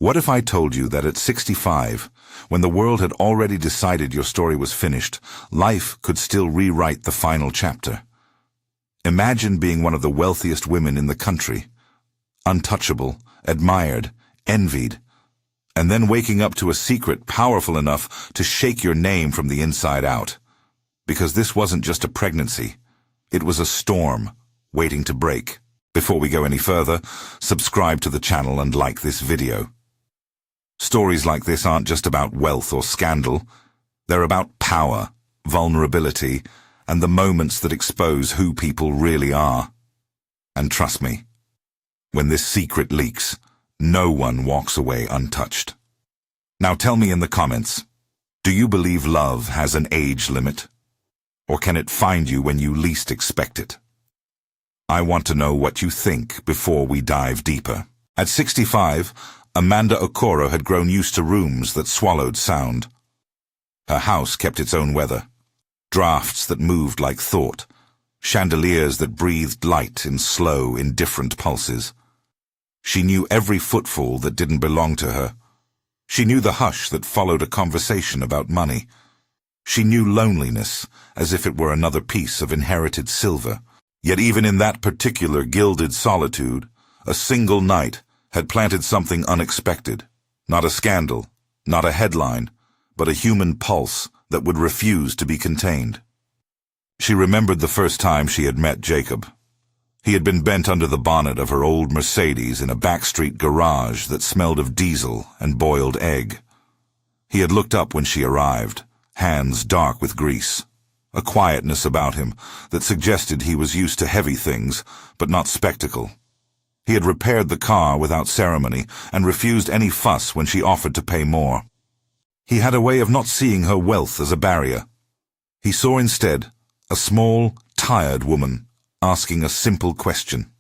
What if I told you that at 65, when the world had already decided your story was finished, life could still rewrite the final chapter? Imagine being one of the wealthiest women in the country, untouchable, admired, envied, and then waking up to a secret powerful enough to shake your name from the inside out. Because this wasn't just a pregnancy, it was a storm waiting to break. Before we go any further, subscribe to the channel and like this video. Stories like this aren't just about wealth or scandal. They're about power, vulnerability, and the moments that expose who people really are. And trust me, when this secret leaks, no one walks away untouched. Now tell me in the comments, do you believe love has an age limit? Or can it find you when you least expect it? I want to know what you think before we dive deeper. At 65, Amanda Okoro had grown used to rooms that swallowed sound. Her house kept its own weather. Drafts that moved like thought. Chandeliers that breathed light in slow, indifferent pulses. She knew every footfall that didn't belong to her. She knew the hush that followed a conversation about money. She knew loneliness as if it were another piece of inherited silver. Yet even in that particular gilded solitude, a single night had planted something unexpected. Not a scandal, not a headline, but a human pulse that would refuse to be contained. She remembered the first time she had met Jacob. He had been bent under the bonnet of her old Mercedes in a backstreet garage that smelled of diesel and boiled egg. He had looked up when she arrived, hands dark with grease. A quietness about him that suggested he was used to heavy things, but not spectacle. He had repaired the car without ceremony and refused any fuss when she offered to pay more. He had a way of not seeing her wealth as a barrier. He saw instead a small, tired woman asking a simple question.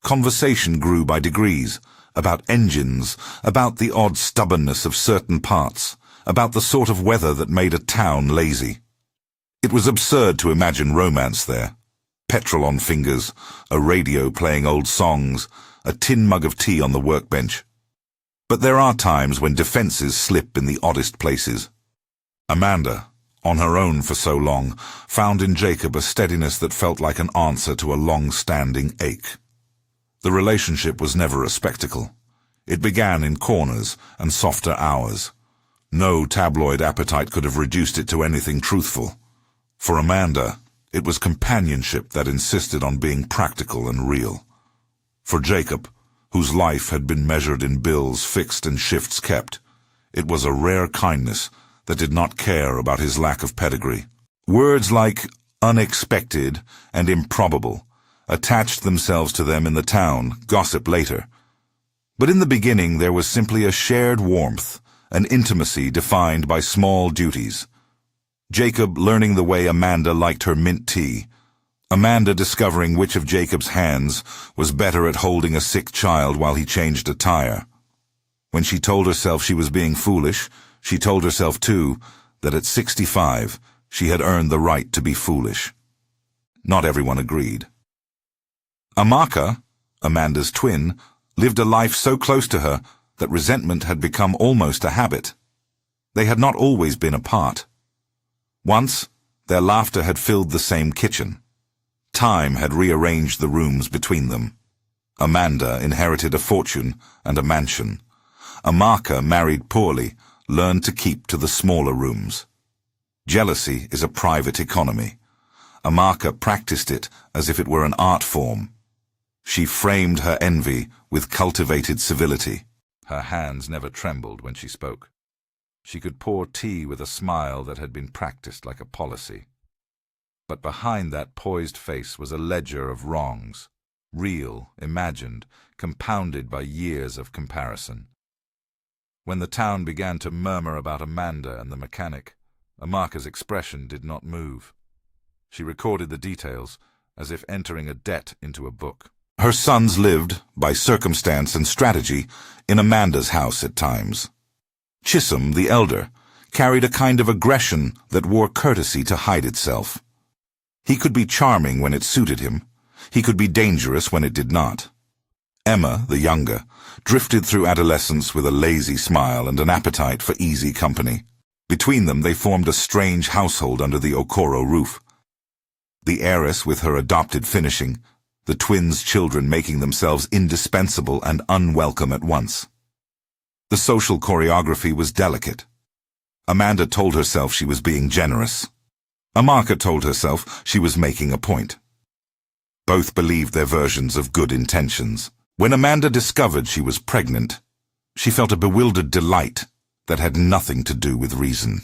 Conversation grew by degrees, about engines, about the odd stubbornness of certain parts, about the sort of weather that made a town lazy. It was absurd to imagine romance there. Petrol on fingers, a radio playing old songs, a tin mug of tea on the workbench. But there are times when defenses slip in the oddest places. Amanda, on her own for so long, found in Jacob a steadiness that felt like an answer to a long-standing ache. The relationship was never a spectacle. It began in corners and softer hours. No tabloid appetite could have reduced it to anything truthful. For Amanda, it was companionship that insisted on being practical and real. For Jacob, whose life had been measured in bills fixed and shifts kept, it was a rare kindness that did not care about his lack of pedigree. Words like unexpected and improbable attached themselves to them in the town, gossip later. But in the beginning there was simply a shared warmth, an intimacy defined by small duties. Jacob learning the way Amanda liked her mint tea. Amanda discovering which of Jacob's hands was better at holding a sick child while he changed a tire. When she told herself she was being foolish, she told herself, too, that at 65 she had earned the right to be foolish. Not everyone agreed. Amaka, Amanda's twin, lived a life so close to her that resentment had become almost a habit. They had not always been apart. Once, their laughter had filled the same kitchen. Time had rearranged the rooms between them. Amanda inherited a fortune and a mansion. Amaka married poorly, learned to keep to the smaller rooms. Jealousy is a private economy. Amaka practiced it as if it were an art form. She framed her envy with cultivated civility. Her hands never trembled when she spoke. She could pour tea with a smile that had been practiced like a policy. But behind that poised face was a ledger of wrongs, real, imagined, compounded by years of comparison. When the town began to murmur about Amanda and the mechanic, Amaka's expression did not move. She recorded the details, as if entering a debt into a book. Her sons lived, by circumstance and strategy, in Amanda's house at times. Chisholm, the elder, carried a kind of aggression that wore courtesy to hide itself. He could be charming when it suited him. He could be dangerous when it did not. Emma, the younger, drifted through adolescence with a lazy smile and an appetite for easy company. Between them, they formed a strange household under the Okoro roof. The heiress with her adopted finishing, the twins' children making themselves indispensable and unwelcome at once. The social choreography was delicate. Amanda told herself she was being generous. Amaka told herself she was making a point. Both believed their versions of good intentions. When Amanda discovered she was pregnant, she felt a bewildered delight that had nothing to do with reason.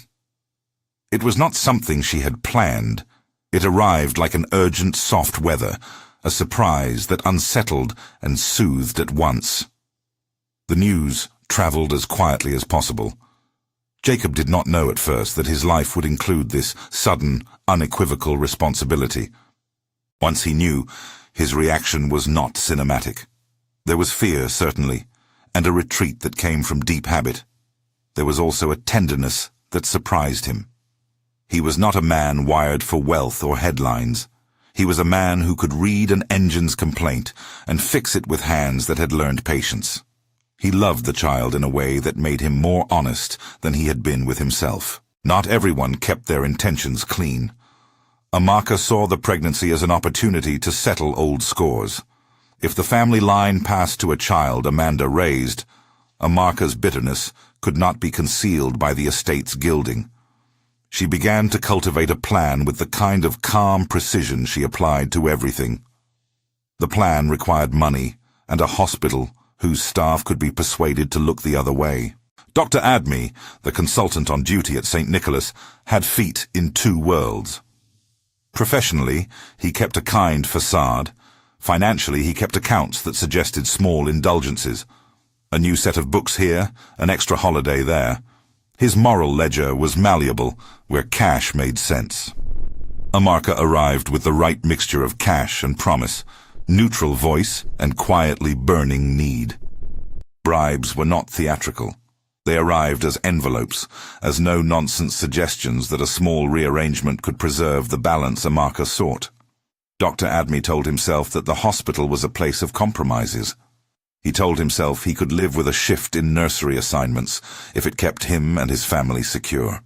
It was not something she had planned. It arrived like an urgent soft weather, a surprise that unsettled and soothed at once. The news traveled as quietly as possible. Jacob did not know at first that his life would include this sudden, unequivocal responsibility. Once he knew, his reaction was not cinematic. There was fear, certainly, and a retreat that came from deep habit. There was also a tenderness that surprised him. He was not a man wired for wealth or headlines. He was a man who could read an engine's complaint and fix it with hands that had learned patience. He loved the child in a way that made him more honest than he had been with himself. Not everyone kept their intentions clean. Amaka saw the pregnancy as an opportunity to settle old scores. If the family line passed to a child Amanda raised, Amaka's bitterness could not be concealed by the estate's gilding. She began to cultivate a plan with the kind of calm precision she applied to everything. The plan required money and a hospital whose staff could be persuaded to look the other way. Dr. Admi, the consultant on duty at St. Nicholas, had feet in two worlds. Professionally, he kept a kind facade. Financially, he kept accounts that suggested small indulgences. A new set of books here, an extra holiday there. His moral ledger was malleable, where cash made sense. Amaka arrived with the right mixture of cash and promise, neutral voice and quietly burning need. Bribes were not theatrical. They arrived as envelopes, as no-nonsense suggestions that a small rearrangement could preserve the balance Amaka sought. Dr. Admi told himself that the hospital was a place of compromises. He told himself he could live with a shift in nursery assignments if it kept him and his family secure.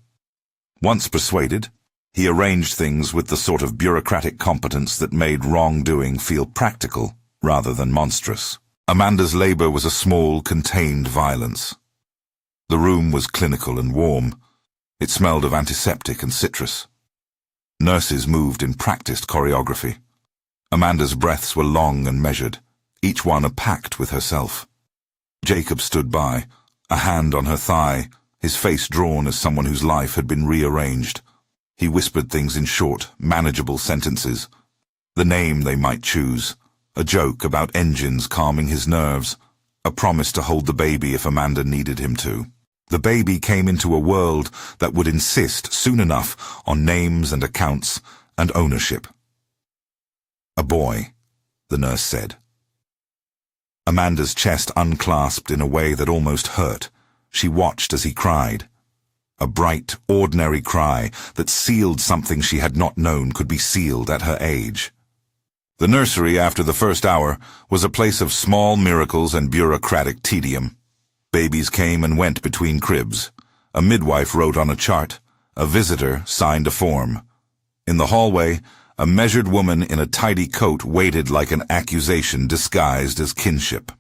Once persuaded, he arranged things with the sort of bureaucratic competence that made wrongdoing feel practical rather than monstrous. Amanda's labor was a small, contained violence. The room was clinical and warm. It smelled of antiseptic and citrus. Nurses moved in practiced choreography. Amanda's breaths were long and measured, each one a pact with herself. Jacob stood by, a hand on her thigh, his face drawn as someone whose life had been rearranged. He whispered things in short, manageable sentences. The name they might choose, a joke about engines calming his nerves, a promise to hold the baby if Amanda needed him to. The baby came into a world that would insist soon enough on names and accounts and ownership. A boy, the nurse said. Amanda's chest unclasped in a way that almost hurt. She watched as he cried. A bright, ordinary cry that sealed something she had not known could be sealed at her age. The nursery, after the first hour, was a place of small miracles and bureaucratic tedium. Babies came and went between cribs. A midwife wrote on a chart. A visitor signed a form. In the hallway, a measured woman in a tidy coat waited like an accusation disguised as kinship.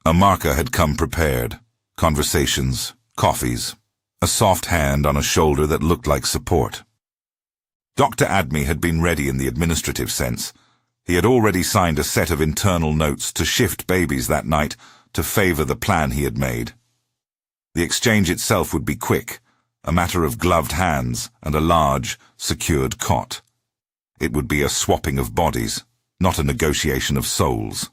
Amaka had come prepared. Conversations, coffees, a soft hand on a shoulder that looked like support. Dr. Admi had been ready in the administrative sense. He had already signed a set of internal notes to shift babies that night to favor the plan he had made. The exchange itself would be quick, a matter of gloved hands and a large, secured cot. It would be a swapping of bodies, not a negotiation of souls.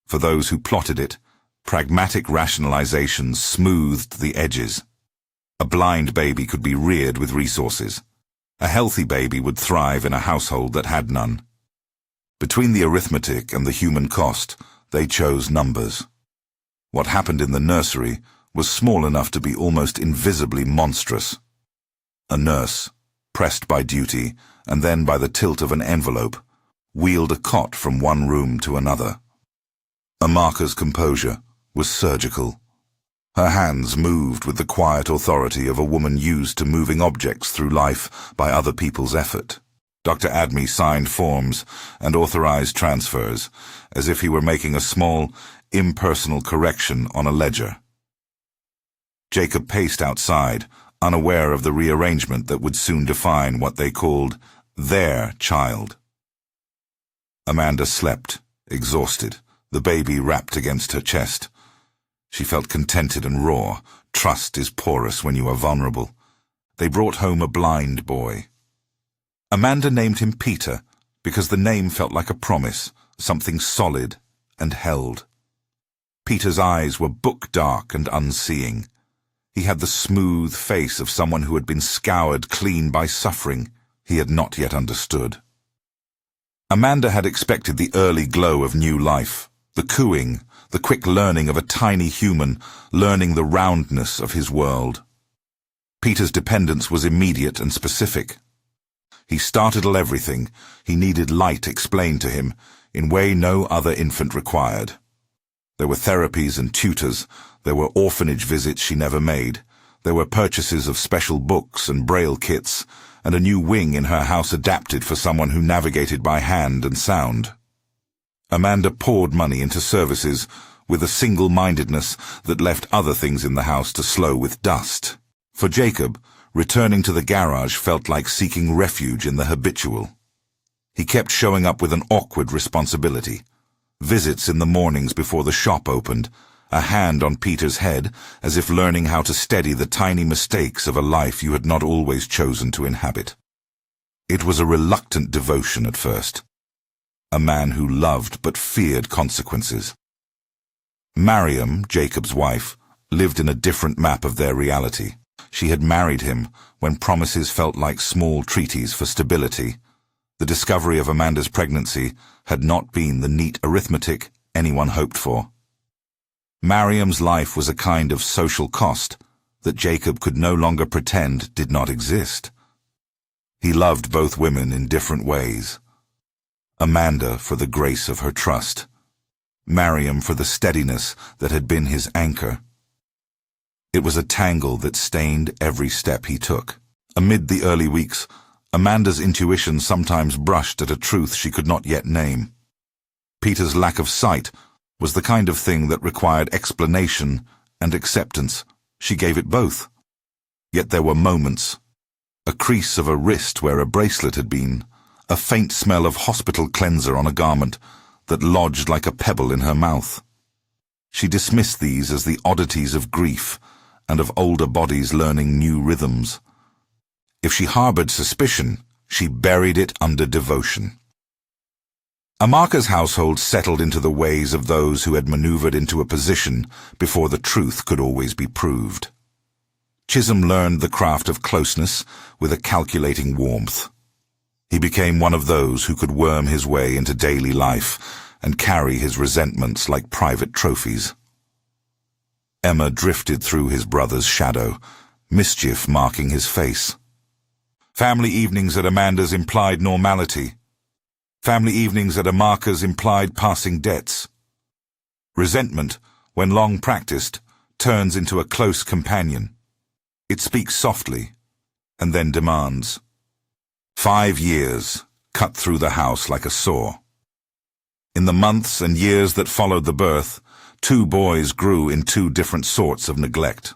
For those who plotted it, pragmatic rationalizations smoothed the edges. A blind baby could be reared with resources. A healthy baby would thrive in a household that had none. Between the arithmetic and the human cost, they chose numbers. What happened in the nursery was small enough to be almost invisibly monstrous. A nurse, pressed by duty and then by the tilt of an envelope, wheeled a cot from one room to another. Amaka's composure was surgical. Her hands moved with the quiet authority of a woman used to moving objects through life by other people's effort. Dr. Admi signed forms and authorized transfers, as if he were making a small, impersonal correction on a ledger. Jacob paced outside, unaware of the rearrangement that would soon define what they called their child. Amanda slept, exhausted, the baby wrapped against her chest. She felt contented and raw. Trust is porous when you are vulnerable. They brought home a blind boy. Amanda named him Peter because the name felt like a promise, something solid and held. Peter's eyes were book-dark and unseeing. He had the smooth face of someone who had been scoured clean by suffering he had not yet understood. Amanda had expected the early glow of new life, the cooing, the quick learning of a tiny human, learning the roundness of his world. Peter's dependence was immediate and specific. He startled everything. He needed light explained to him, in way no other infant required. There were therapies and tutors. There were orphanage visits she never made. There were purchases of special books and braille kits, and a new wing in her house adapted for someone who navigated by hand and sound. Amanda poured money into services with a single-mindedness that left other things in the house to slow with dust. For Jacob, returning to the garage felt like seeking refuge in the habitual. He kept showing up with an awkward responsibility. Visits in the mornings before the shop opened, a hand on Peter's head, as if learning how to steady the tiny mistakes of a life you had not always chosen to inhabit. It was a reluctant devotion at first. A man who loved but feared consequences. Mariam, Jacob's wife, lived in a different map of their reality. She had married him when promises felt like small treaties for stability. The discovery of Amanda's pregnancy had not been the neat arithmetic anyone hoped for. Mariam's life was a kind of social cost that Jacob could no longer pretend did not exist. He loved both women in different ways. Amanda for the grace of her trust. Mariam for the steadiness that had been his anchor. It was a tangle that stained every step he took. Amid the early weeks, Amanda's intuition sometimes brushed at a truth she could not yet name. Peter's lack of sight was the kind of thing that required explanation and acceptance. She gave it both. Yet there were moments. A crease of a wrist where a bracelet had been, a faint smell of hospital cleanser on a garment that lodged like a pebble in her mouth. She dismissed these as the oddities of grief and of older bodies learning new rhythms. If she harbored suspicion, she buried it under devotion. Amaka's household settled into the ways of those who had maneuvered into a position before the truth could always be proved. Chisholm learned the craft of closeness with a calculating warmth. He became one of those who could worm his way into daily life and carry his resentments like private trophies. Emma drifted through his brother's shadow, mischief marking his face. Family evenings at Amanda's implied normality. Family evenings at Amaka's implied passing debts. Resentment, when long practiced, turns into a close companion. It speaks softly, and then demands. 5 years cut through the house like a saw. In the months and years that followed the birth, 2 boys grew in 2 different sorts of neglect.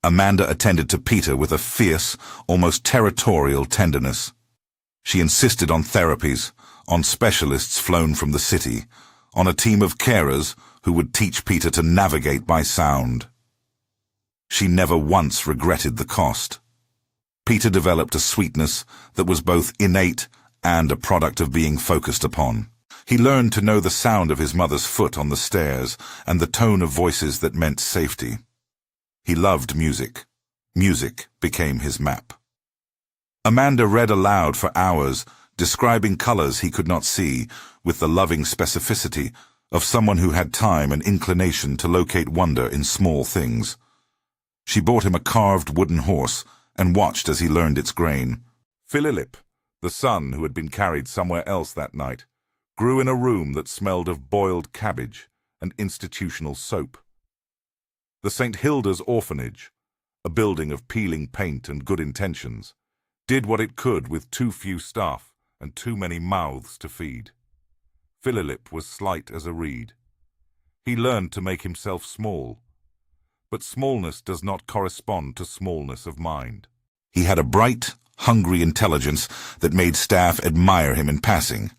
Amanda attended to Peter with a fierce, almost territorial tenderness. She insisted on therapies, on specialists flown from the city, on a team of carers who would teach Peter to navigate by sound. She never once regretted the cost. Peter developed a sweetness that was both innate and a product of being focused upon. He learned to know the sound of his mother's foot on the stairs and the tone of voices that meant safety. He loved music. Music became his map. Amanda read aloud for hours, describing colors he could not see with the loving specificity of someone who had time and inclination to locate wonder in small things. She bought him a carved wooden horse and watched as he learned its grain. Philip, the son who had been carried somewhere else that night, grew in a room that smelled of boiled cabbage and institutional soap. The St. Hilda's Orphanage, a building of peeling paint and good intentions, did what it could with too few staff and too many mouths to feed. Philip was slight as a reed. He learned to make himself small, but smallness does not correspond to smallness of mind. He had a bright, hungry intelligence that made staff admire him in passing.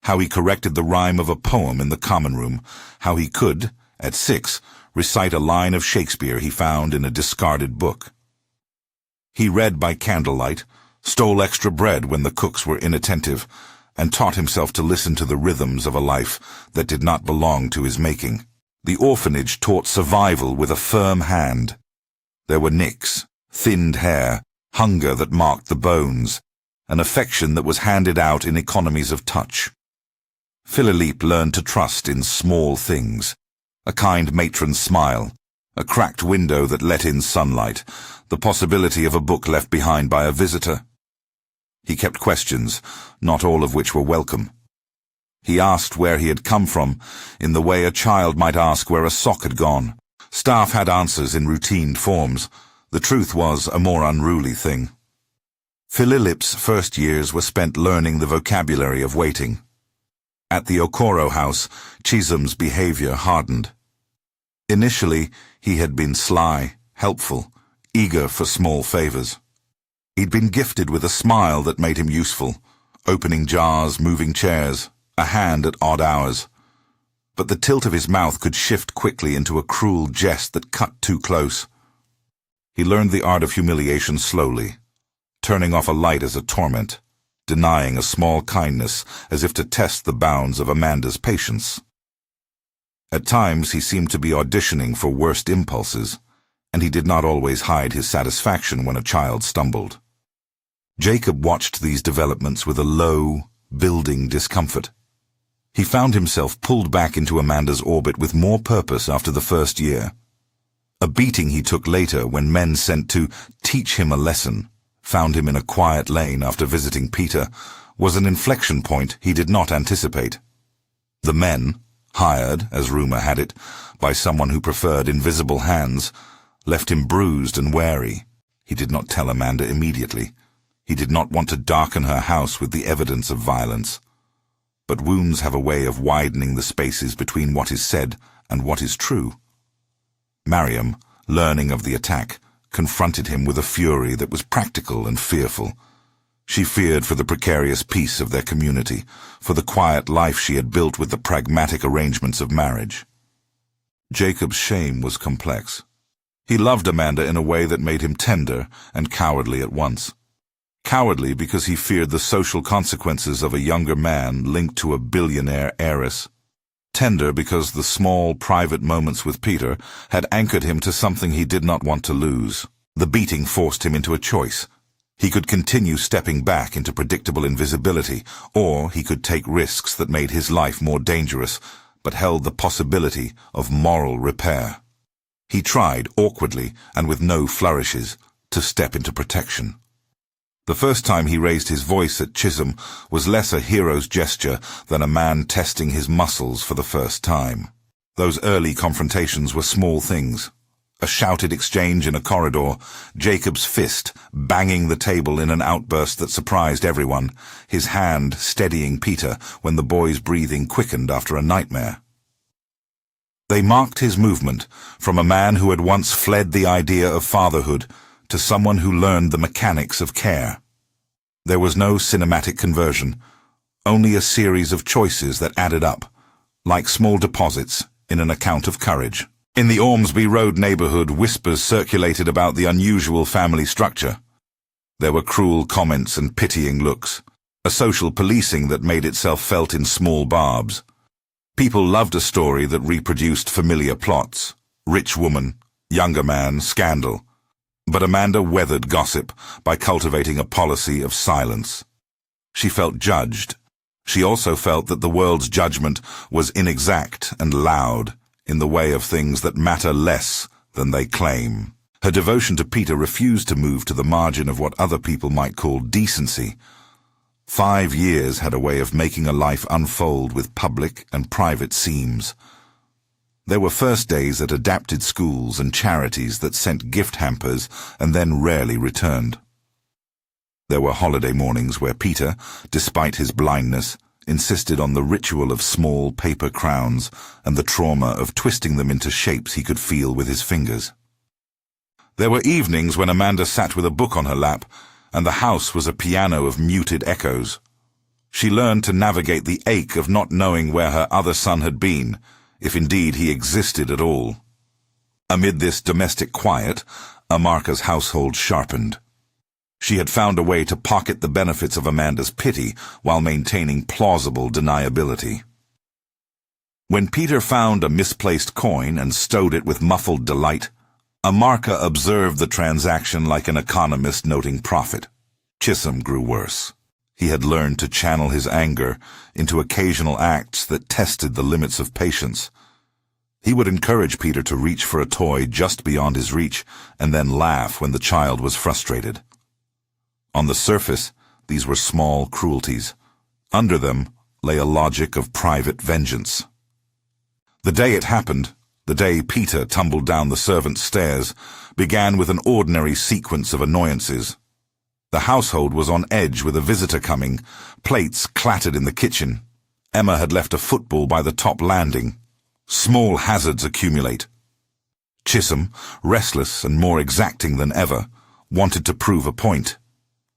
How he corrected the rhyme of a poem in the common room, how he could, at 6, recite a line of Shakespeare he found in a discarded book. He read by candlelight, stole extra bread when the cooks were inattentive, and taught himself to listen to the rhythms of a life that did not belong to his making. The orphanage taught survival with a firm hand. There were nicks, thinned hair, hunger that marked the bones, an affection that was handed out in economies of touch. Philip learned to trust in small things, a kind matron's smile, a cracked window that let in sunlight, the possibility of a book left behind by a visitor. He kept questions, not all of which were welcome. He asked where he had come from, in the way a child might ask where a sock had gone. Staff had answers in routine forms. The truth was a more unruly thing. Philip's first years were spent learning the vocabulary of waiting. At the Okoro house, Chisholm's behavior hardened. Initially, he had been sly, helpful, eager for small favors. He'd been gifted with a smile that made him useful, opening jars, moving chairs, a hand at odd hours. But the tilt of his mouth could shift quickly into a cruel jest that cut too close. He learned the art of humiliation slowly, turning off a light as a torment, denying a small kindness as if to test the bounds of Amanda's patience. At times he seemed to be auditioning for worst impulses, and he did not always hide his satisfaction when a child stumbled. Jacob watched these developments with a low, building discomfort. He found himself pulled back into Amanda's orbit with more purpose after the first year. A beating he took later when men sent to teach him a lesson found him in a quiet lane after visiting Peter was an inflection point he did not anticipate. The men, hired, as rumor had it, by someone who preferred invisible hands, left him bruised and wary. He did not tell Amanda immediately. He did not want to darken her house with the evidence of violence. But wounds have a way of widening the spaces between what is said and what is true. Mariam, learning of the attack, confronted him with a fury that was practical and fearful. She feared for the precarious peace of their community, for the quiet life she had built with the pragmatic arrangements of marriage. Jacob's shame was complex. He loved Amanda in a way that made him tender and cowardly at once. Cowardly because he feared the social consequences of a younger man linked to a billionaire heiress. Tender because the small, private moments with Peter had anchored him to something he did not want to lose. The beating forced him into a choice. He could continue stepping back into predictable invisibility, or he could take risks that made his life more dangerous, but held the possibility of moral repair. He tried, awkwardly and with no flourishes, to step into protection. The first time he raised his voice at Chisholm was less a hero's gesture than a man testing his muscles for the first time. Those early confrontations were small things. A shouted exchange in a corridor, Jacob's fist banging the table in an outburst that surprised everyone, his hand steadying Peter when the boy's breathing quickened after a nightmare. They marked his movement from a man who had once fled the idea of fatherhood to someone who learned the mechanics of care. There was no cinematic conversion, only a series of choices that added up, like small deposits in an account of courage. In the Ormsby Road neighborhood, whispers circulated about the unusual family structure. There were cruel comments and pitying looks, a social policing that made itself felt in small barbs. People loved a story that reproduced familiar plots: rich woman, younger man, scandal. But Amanda weathered gossip by cultivating a policy of silence. She felt judged. She also felt that the world's judgment was inexact and loud, in the way of things that matter less than they claim. Her devotion to Peter refused to move to the margin of what other people might call decency. 5 years had a way of making a life unfold with public and private seams. There were first days at adapted schools and charities that sent gift hampers and then rarely returned. There were holiday mornings where Peter, despite his blindness, insisted on the ritual of small paper crowns and the trauma of twisting them into shapes he could feel with his fingers. There were evenings when Amanda sat with a book on her lap, and the house was a piano of muted echoes. She learned to navigate the ache of not knowing where her other son had been, if indeed he existed at all. Amid this domestic quiet, Amarka's household sharpened. She had found a way to pocket the benefits of Amanda's pity while maintaining plausible deniability. When Peter found a misplaced coin and stowed it with muffled delight, Amarka observed the transaction like an economist noting profit. Chisholm grew worse. He had learned to channel his anger into occasional acts that tested the limits of patience. He would encourage Peter to reach for a toy just beyond his reach and then laugh when the child was frustrated. On the surface, these were small cruelties. Under them lay a logic of private vengeance. The day it happened, the day Peter tumbled down the servants' stairs, began with an ordinary sequence of annoyances. The household was on edge with a visitor coming. Plates clattered in the kitchen. Emma had left a football by the top landing. Small hazards accumulate. Chisholm, restless and more exacting than ever, wanted to prove a point.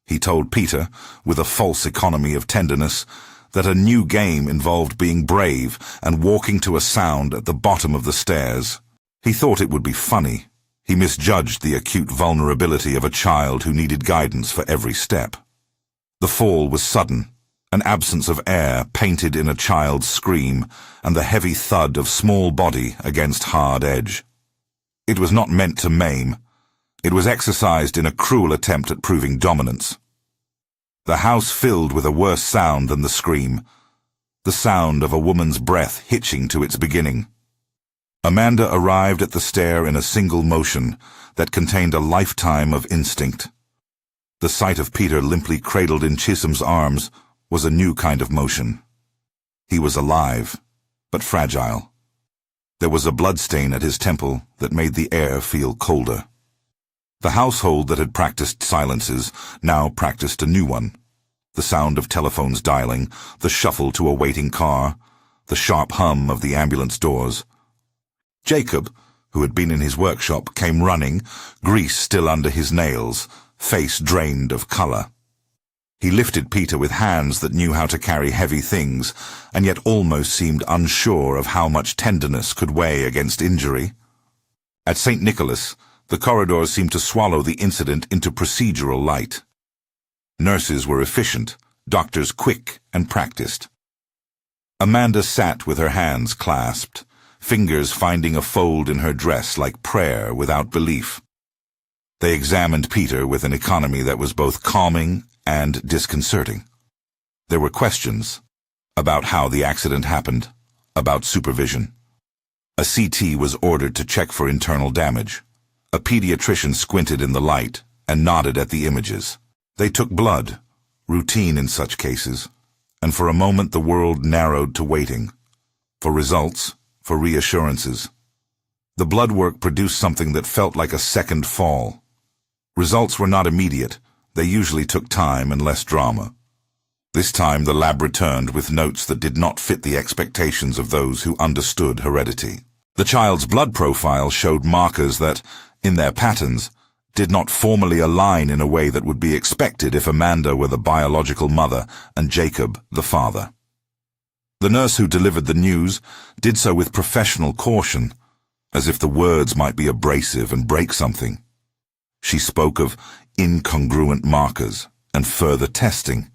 He told Peter, with a false economy of tenderness, that a new game involved being brave and walking to a sound at the bottom of the stairs. He thought it would be funny. He misjudged the acute vulnerability of a child who needed guidance for every step. The fall was sudden, an absence of air painted in a child's scream, and the heavy thud of small body against hard edge. It was not meant to maim. It was exercised in a cruel attempt at proving dominance. The house filled with a worse sound than the scream, the sound of a woman's breath hitching to its beginning. Amanda arrived at the stair in a single motion that contained a lifetime of instinct. The sight of Peter limply cradled in Chisholm's arms was a new kind of motion. He was alive, but fragile. There was a bloodstain at his temple that made the air feel colder. The household that had practiced silences now practiced a new one. The sound of telephones dialing, the shuffle to a waiting car, the sharp hum of the ambulance doors. Jacob, who had been in his workshop, came running, grease still under his nails, face drained of color. He lifted Peter with hands that knew how to carry heavy things, and yet almost seemed unsure of how much tenderness could weigh against injury. At St. Nicholas, the corridors seemed to swallow the incident into procedural light. Nurses were efficient, doctors quick and practiced. Amanda sat with her hands clasped, fingers finding a fold in her dress like prayer without belief. They examined Peter with an economy that was both calming and disconcerting. There were questions about how the accident happened, about supervision. A CT was ordered to check for internal damage. A pediatrician squinted in the light and nodded at the images. They took blood, routine in such cases, and for a moment the world narrowed to waiting. For results, for reassurances. The blood work produced something that felt like a second fall. Results were not immediate. They usually took time and less drama. This time the lab returned with notes that did not fit the expectations of those who understood heredity. The child's blood profile showed markers that, in their patterns, did not formally align in a way that would be expected if Amanda were the biological mother and Jacob the father. The nurse who delivered the news did so with professional caution, as if the words might be abrasive and break something. She spoke of incongruent markers and further testing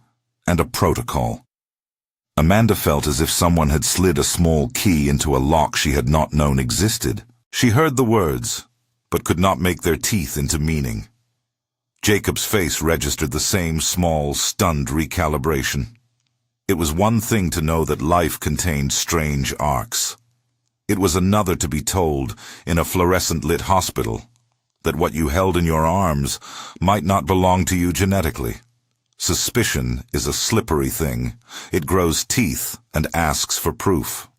and a protocol. Amanda felt as if someone had slid a small key into a lock she had not known existed. She heard the words, but could not make their teeth into meaning. Jacob's face registered the same small, stunned recalibration. It was one thing to know that life contained strange arcs. It was another to be told, in a fluorescent-lit hospital, that what you held in your arms might not belong to you genetically. Suspicion is a slippery thing. It grows teeth and asks for proof.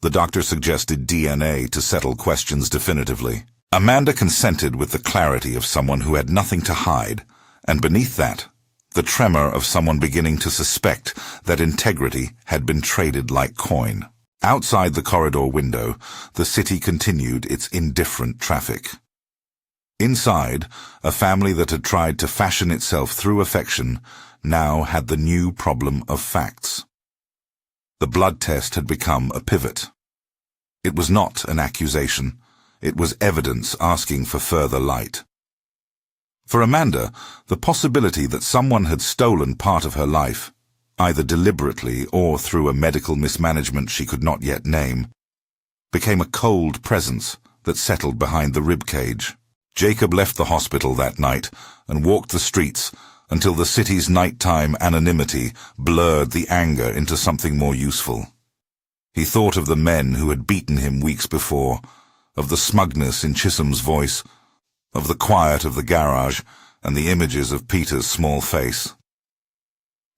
The doctor suggested DNA to settle questions definitively. Amanda consented with the clarity of someone who had nothing to hide, and beneath that, the tremor of someone beginning to suspect that integrity had been traded like coin. Outside the corridor window, the city continued its indifferent traffic. Inside, a family that had tried to fashion itself through affection now had the new problem of facts. The blood test had become a pivot. It was not an accusation. It was evidence asking for further light. For Amanda, the possibility that someone had stolen part of her life, either deliberately or through a medical mismanagement she could not yet name, became a cold presence that settled behind the ribcage. Jacob left the hospital that night and walked the streets until the city's nighttime anonymity blurred the anger into something more useful. He thought of the men who had beaten him weeks before, of the smugness in Chisholm's voice, of the quiet of the garage and the images of Peter's small face.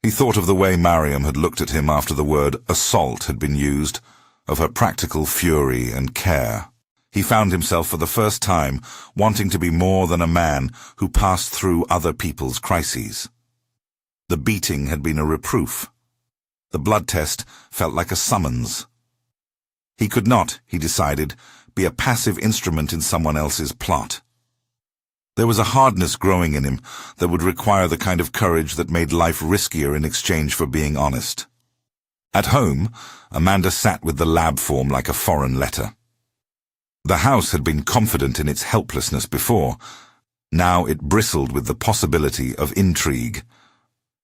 He thought of the way Mariam had looked at him after the word assault had been used, of her practical fury and care. He found himself for the first time wanting to be more than a man who passed through other people's crises. The beating had been a reproof. The blood test felt like a summons. He could not, he decided, be a passive instrument in someone else's plot. There was a hardness growing in him that would require the kind of courage that made life riskier in exchange for being honest. At home, Amanda sat with the lab form like a foreign letter. The house had been confident in its helplessness before. Now it bristled with the possibility of intrigue.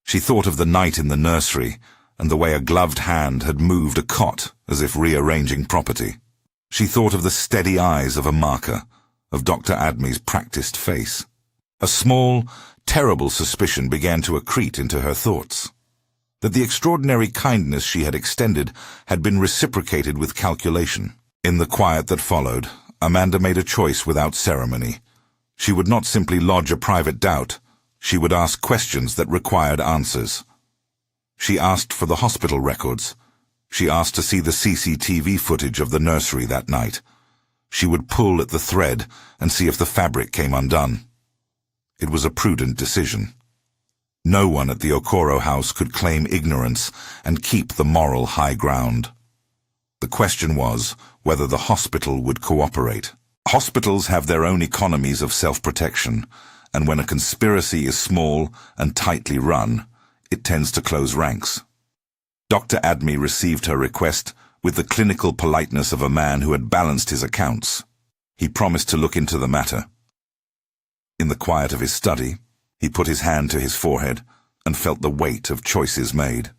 She thought of the night in the nursery and the way a gloved hand had moved a cot as if rearranging property. She thought of the steady eyes of a marker, of Dr. Adme's practiced face. A small, terrible suspicion began to accrete into her thoughts. That the extraordinary kindness she had extended had been reciprocated with calculation. In the quiet that followed, Amanda made a choice without ceremony. She would not simply lodge a private doubt. She would ask questions that required answers. She asked for the hospital records. She asked to see the CCTV footage of the nursery that night. She would pull at the thread and see if the fabric came undone. It was a prudent decision. No one at the Okoro house could claim ignorance and keep the moral high ground. The question was whether the hospital would cooperate. Hospitals have their own economies of self-protection, and when a conspiracy is small and tightly run, it tends to close ranks. Dr. Adme received her request with the clinical politeness of a man who had balanced his accounts. He promised to look into the matter. In the quiet of his study, he put his hand to his forehead and felt the weight of choices made.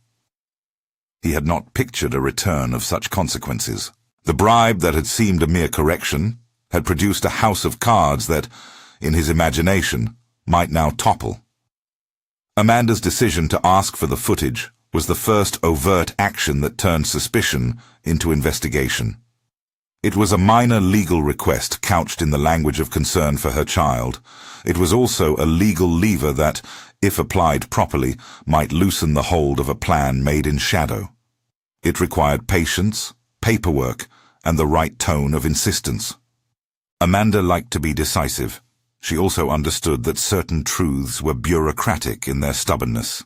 He had not pictured a return of such consequences. The bribe that had seemed a mere correction had produced a house of cards that, in his imagination, might now topple. Amanda's decision to ask for the footage was the first overt action that turned suspicion into investigation. It was a minor legal request couched in the language of concern for her child. It was also a legal lever that, if applied properly, might loosen the hold of a plan made in shadow. It required patience, paperwork, and the right tone of insistence. Amanda liked to be decisive. She also understood that certain truths were bureaucratic in their stubbornness.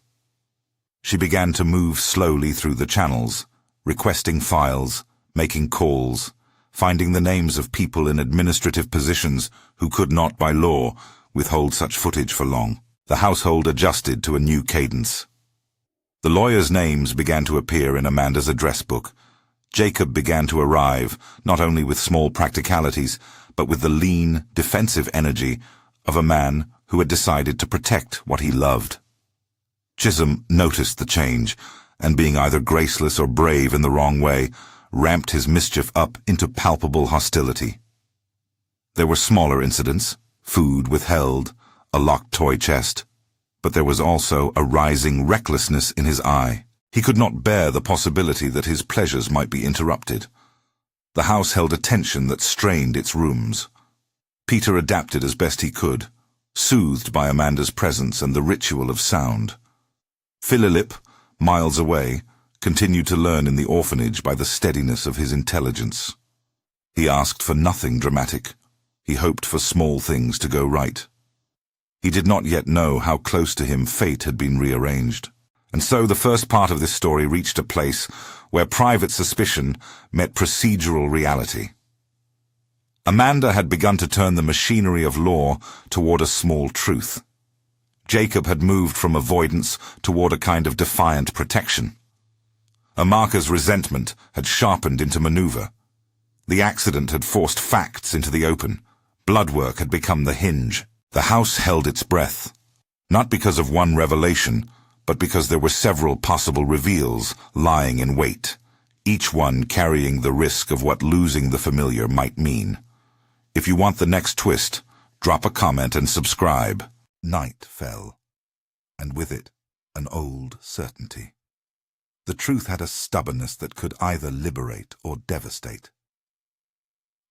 She began to move slowly through the channels, requesting files, making calls, finding the names of people in administrative positions who could not, by law, withhold such footage for long. The household adjusted to a new cadence. The lawyers' names began to appear in Amanda's address book. Jacob began to arrive, not only with small practicalities, but with the lean, defensive energy of a man who had decided to protect what he loved. Chisholm noticed the change, and being either graceless or brave in the wrong way, ramped his mischief up into palpable hostility. There were smaller incidents, food withheld, a locked toy chest, but there was also a rising recklessness in his eye. He could not bear the possibility that his pleasures might be interrupted. The house held a tension that strained its rooms. Peter adapted as best he could, soothed by Amanda's presence and the ritual of sound. Philip, miles away, continued to learn in the orphanage by the steadiness of his intelligence. He asked for nothing dramatic. He hoped for small things to go right. He did not yet know how close to him fate had been rearranged. And so the first part of this story reached a place where private suspicion met procedural reality. Amanda had begun to turn the machinery of law toward a small truth. Jacob had moved from avoidance toward a kind of defiant protection. Amaka's resentment had sharpened into maneuver. The accident had forced facts into the open. Blood work had become the hinge. The house held its breath, not because of one revelation, but because there were several possible reveals lying in wait, each one carrying the risk of what losing the familiar might mean. If you want the next twist, drop a comment and subscribe. Night fell, and with it, an old certainty. The truth had a stubbornness that could either liberate or devastate.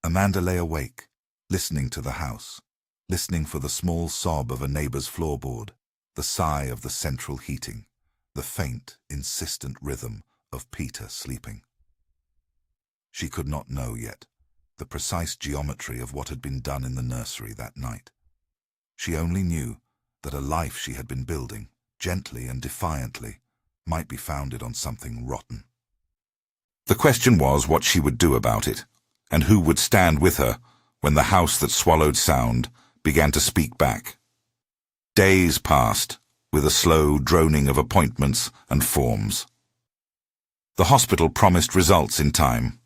Amanda lay awake, listening to the house, listening for the small sob of a neighbor's floorboard, the sigh of the central heating, the faint, insistent rhythm of Peter sleeping. She could not know yet the precise geometry of what had been done in the nursery that night. She only knew that a life she had been building, gently and defiantly, might be founded on something rotten. The question was what she would do about it, and who would stand with her when the house that swallowed sound began to speak back. Days passed, with a slow droning of appointments and forms. The hospital promised results in time.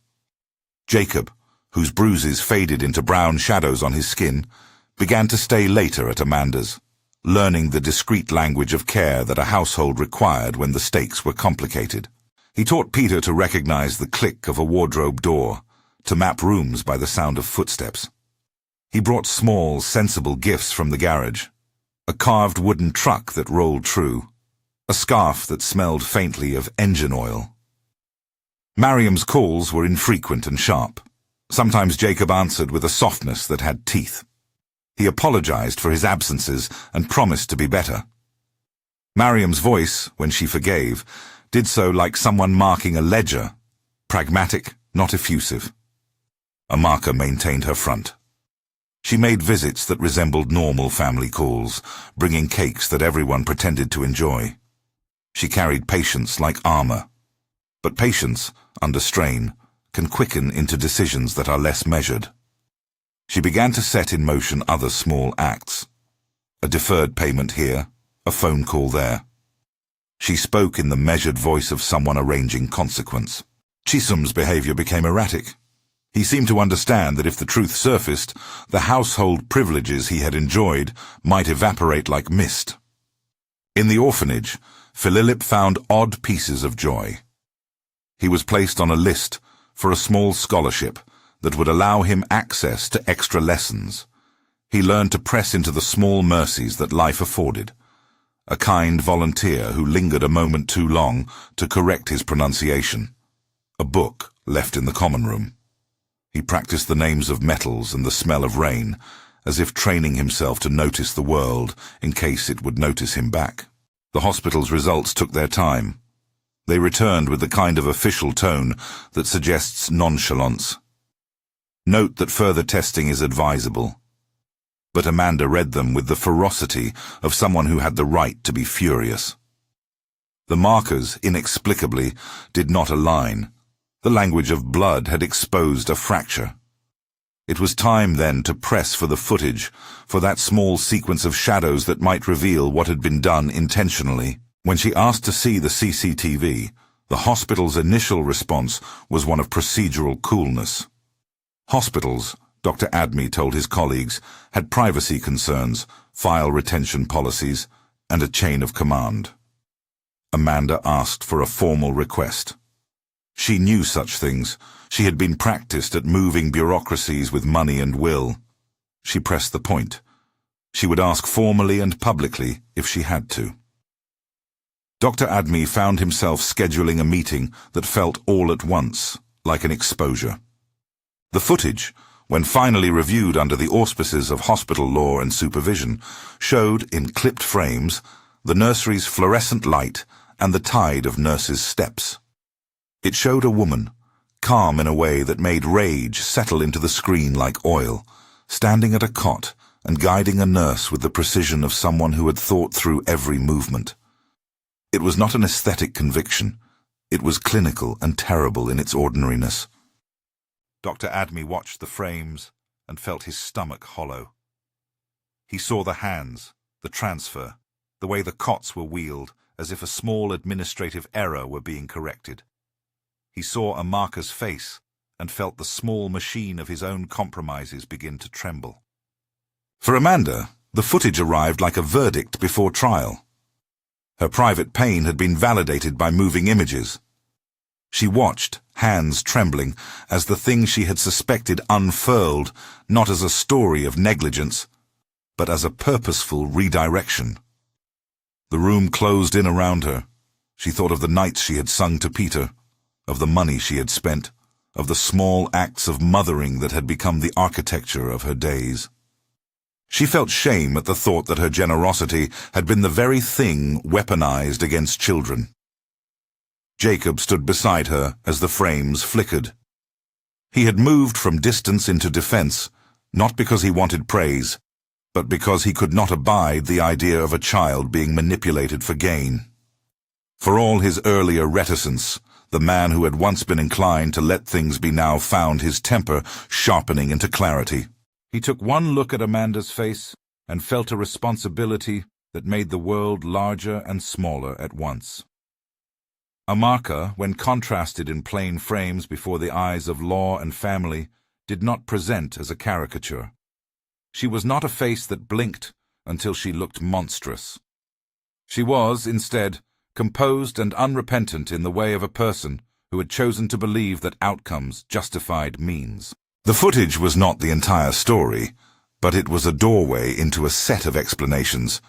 Jacob, whose bruises faded into brown shadows on his skin, began to stay later at Amanda's, learning the discreet language of care that a household required when the stakes were complicated. He taught Peter to recognize the click of a wardrobe door, to map rooms by the sound of footsteps. He brought small, sensible gifts from the garage. A carved wooden truck that rolled true, a scarf that smelled faintly of engine oil. Mariam's calls were infrequent and sharp. Sometimes Jacob answered with a softness that had teeth. He apologized for his absences and promised to be better. Mariam's voice, when she forgave, did so like someone marking a ledger, pragmatic, not effusive. Amaka maintained her front. She made visits that resembled normal family calls, bringing cakes that everyone pretended to enjoy. She carried patience like armor. But patience, under strain, can quicken into decisions that are less measured. She began to set in motion other small acts. A deferred payment here, a phone call there. She spoke in the measured voice of someone arranging consequence. Chisholm's behavior became erratic. He seemed to understand that if the truth surfaced, the household privileges he had enjoyed might evaporate like mist. In the orphanage, Philip found odd pieces of joy. He was placed on a list for a small scholarship that would allow him access to extra lessons. He learned to press into the small mercies that life afforded. A kind volunteer who lingered a moment too long to correct his pronunciation. A book left in the common room. He practiced the names of metals and the smell of rain, as if training himself to notice the world in case it would notice him back. The hospital's results took their time. They returned with the kind of official tone that suggests nonchalance. Note that further testing is advisable. But Amanda read them with the ferocity of someone who had the right to be furious. The markers, inexplicably, did not align. The language of blood had exposed a fracture. It was time then to press for the footage, for that small sequence of shadows that might reveal what had been done intentionally. When she asked to see the CCTV, the hospital's initial response was one of procedural coolness. Hospitals, Dr. Admi told his colleagues, had privacy concerns, file retention policies, and a chain of command. Amanda asked for a formal request. She knew such things. She had been practiced at moving bureaucracies with money and will. She pressed the point. She would ask formally and publicly if she had to. Dr. Admi found himself scheduling a meeting that felt all at once like an exposure. The footage, when finally reviewed under the auspices of hospital law and supervision, showed, in clipped frames, the nursery's fluorescent light, and the tide of nurses' steps. It showed a woman, calm in a way that made rage settle into the screen like oil, standing at a cot and guiding a nurse with the precision of someone who had thought through every movement. It was not an aesthetic conviction. It was clinical and terrible in its ordinariness. Dr. Admi watched the frames and felt his stomach hollow. He saw the hands, the transfer, the way the cots were wheeled as if a small administrative error were being corrected. He saw Amaka's face and felt the small machine of his own compromises begin to tremble. For Amanda, the footage arrived like a verdict before trial. Her private pain had been validated by moving images. She watched, hands trembling, as the thing she had suspected unfurled, not as a story of negligence, but as a purposeful redirection. The room closed in around her. She thought of the nights she had sung to Peter, of the money she had spent, of the small acts of mothering that had become the architecture of her days. She felt shame at the thought that her generosity had been the very thing weaponized against children. Jacob stood beside her as the frames flickered. He had moved from distance into defense, not because he wanted praise, but because he could not abide the idea of a child being manipulated for gain. For all his earlier reticence, the man who had once been inclined to let things be now found his temper sharpening into clarity. He took one look at Amanda's face and felt a responsibility that made the world larger and smaller at once. Amaka, when contrasted in plain frames before the eyes of law and family, did not present as a caricature. She was not a face that blinked until she looked monstrous. She was, instead, composed and unrepentant in the way of a person who had chosen to believe that outcomes justified means. The footage was not the entire story, but it was a doorway into a set of explanations,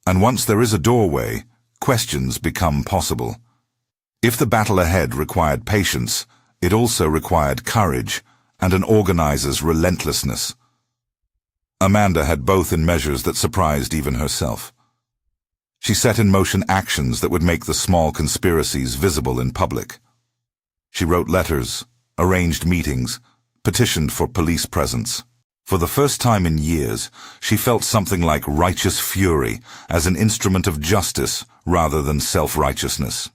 and once there is a doorway, questions become possible. If the battle ahead required patience, it also required courage and an organizer's relentlessness. Amanda had both in measures that surprised even herself. She set in motion actions that would make the small conspiracies visible in public. She wrote letters, arranged meetings, petitioned for police presence. For the first time in years, she felt something like righteous fury as an instrument of justice rather than self-righteousness.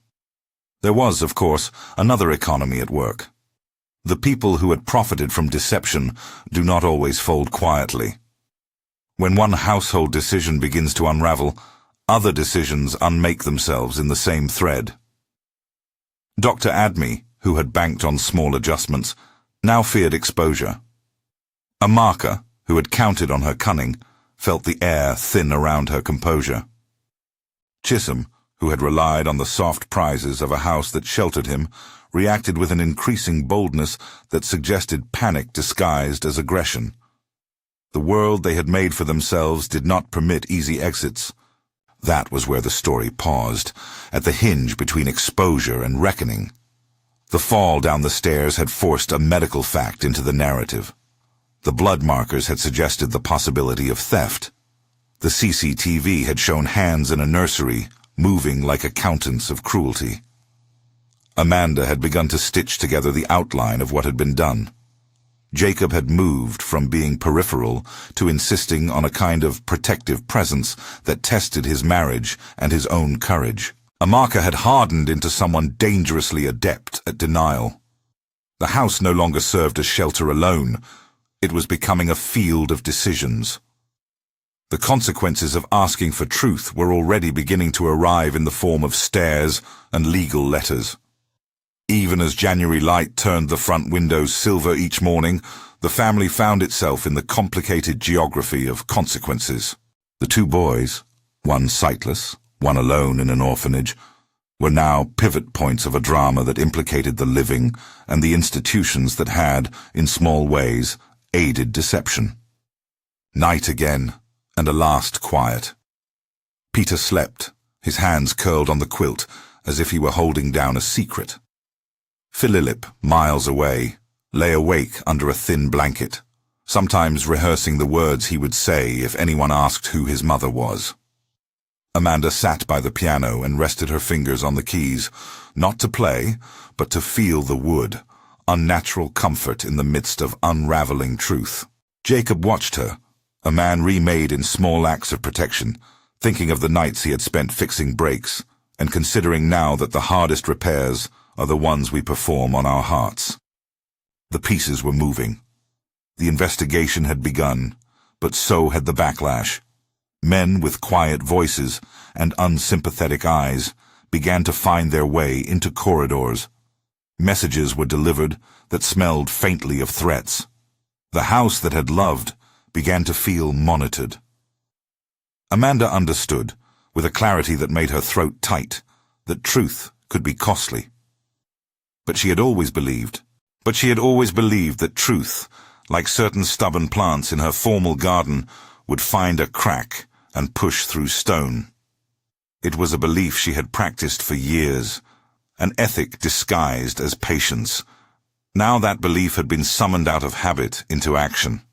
There was, of course, another economy at work. The people who had profited from deception do not always fold quietly. When one household decision begins to unravel, other decisions unmake themselves in the same thread. Dr. Admi, who had banked on small adjustments, now feared exposure. Amaka, who had counted on her cunning, felt the air thin around her composure. Chisholm, who had relied on the soft prizes of a house that sheltered him, reacted with an increasing boldness that suggested panic disguised as aggression. The world they had made for themselves did not permit easy exits. That was where the story paused, at the hinge between exposure and reckoning. The fall down the stairs had forced a medical fact into the narrative. The blood markers had suggested the possibility of theft. The CCTV had shown hands in a nursery, moving like accountants of cruelty. Amanda had begun to stitch together the outline of what had been done. Jacob had moved from being peripheral to insisting on a kind of protective presence that tested his marriage and his own courage. Amaka had hardened into someone dangerously adept at denial. The house no longer served as shelter alone. It was becoming a field of decisions. The consequences of asking for truth were already beginning to arrive in the form of stares and legal letters. Even as January light turned the front windows silver each morning, the family found itself in the complicated geography of consequences. The two boys, one sightless, one alone in an orphanage, were now pivot points of a drama that implicated the living and the institutions that had, in small ways, aided deception. Night again, and a last quiet. Peter slept, his hands curled on the quilt, as if he were holding down a secret. Philip, miles away, lay awake under a thin blanket, sometimes rehearsing the words he would say if anyone asked who his mother was. Amanda sat by the piano and rested her fingers on the keys, not to play, but to feel the wood, unnatural comfort in the midst of unraveling truth. Jacob watched her, a man remade in small acts of protection, thinking of the nights he had spent fixing brakes, and considering now that the hardest repairs are the ones we perform on our hearts. The pieces were moving. The investigation had begun, but so had the backlash. Men with quiet voices and unsympathetic eyes began to find their way into corridors. Messages were delivered that smelled faintly of threats. The house that had loved began to feel monitored. Amanda understood, with a clarity that made her throat tight, that truth could be costly. But she had always believed that truth, like certain stubborn plants in her formal garden, would find a crack and push through stone. It was a belief she had practiced for years, an ethic disguised as patience. Now that belief had been summoned out of habit into action.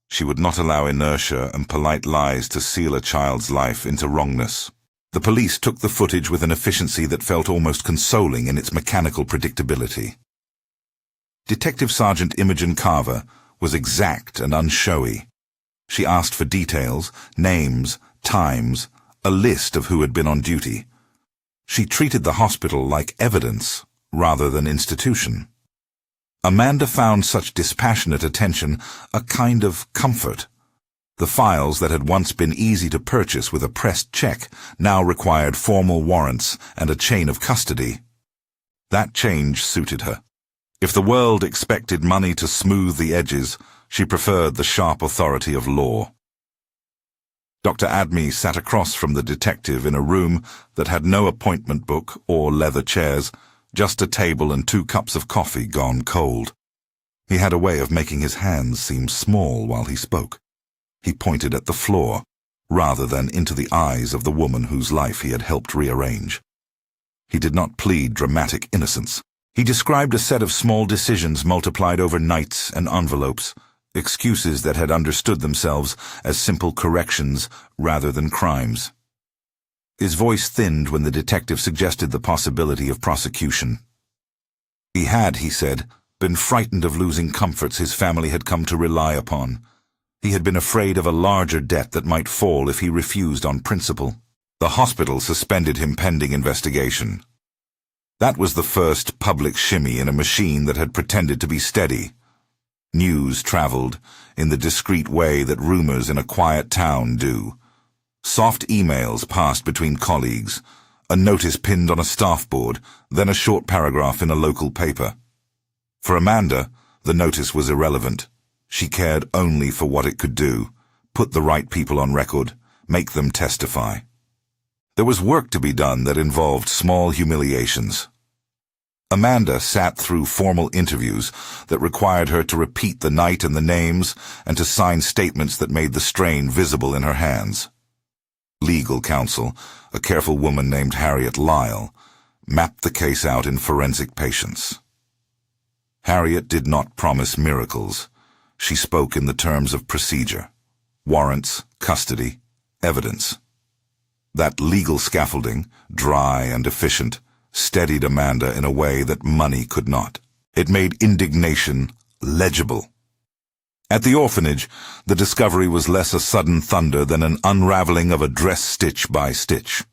She would not allow inertia and polite lies to seal a child's life into wrongness. The police took the footage with an efficiency that felt almost consoling in its mechanical predictability. Detective Sergeant Imogen Carver was exact and unshowy. She asked for details, names, times, a list of who had been on duty. She treated the hospital like evidence rather than institution. Amanda found such dispassionate attention a kind of comfort. The files that had once been easy to purchase with a pressed check now required formal warrants and a chain of custody. That change suited her. If the world expected money to smooth the edges, she preferred the sharp authority of law. Dr. Adme sat across from the detective in a room that had no appointment book or leather chairs, just a table and 2 cups of coffee gone cold. He had a way of making his hands seem small while he spoke. He pointed at the floor, rather than into the eyes of the woman whose life he had helped rearrange. He did not plead dramatic innocence. He described a set of small decisions multiplied over nights and envelopes, excuses that had understood themselves as simple corrections rather than crimes. His voice thinned when the detective suggested the possibility of prosecution. He had, he said, been frightened of losing comforts his family had come to rely upon. He had been afraid of a larger debt that might fall if he refused on principle. The hospital suspended him pending investigation. That was the first public shimmy in a machine that had pretended to be steady. News traveled in the discreet way that rumors in a quiet town do. Soft emails passed between colleagues, a notice pinned on a staff board, then a short paragraph in a local paper. For Amanda, the notice was irrelevant. She cared only for what it could do, put the right people on record, make them testify. There was work to be done that involved small humiliations. Amanda sat through formal interviews that required her to repeat the night and the names and to sign statements that made the strain visible in her hands. Legal counsel, a careful woman named Harriet Lyle, mapped the case out in forensic patience. Harriet did not promise miracles. She spoke in the terms of procedure: warrants, custody, evidence. That legal scaffolding, dry and efficient, steadied Amanda in a way that money could not. It made indignation legible. At the orphanage, the discovery was less a sudden thunder than an unraveling of a dress stitch by stitch.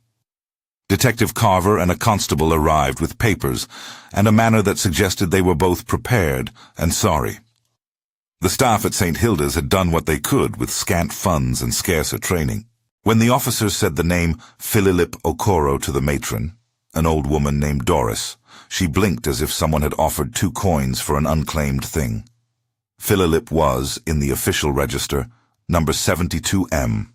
Detective Carver and a constable arrived with papers and a manner that suggested they were both prepared and sorry. The staff at St. Hilda's had done what they could with scant funds and scarcer training. When the officers said the name Amanda Okoro to the matron, an old woman named Doris, she blinked as if someone had offered 2 coins for an unclaimed thing. Philip was, in the official register, number 72M,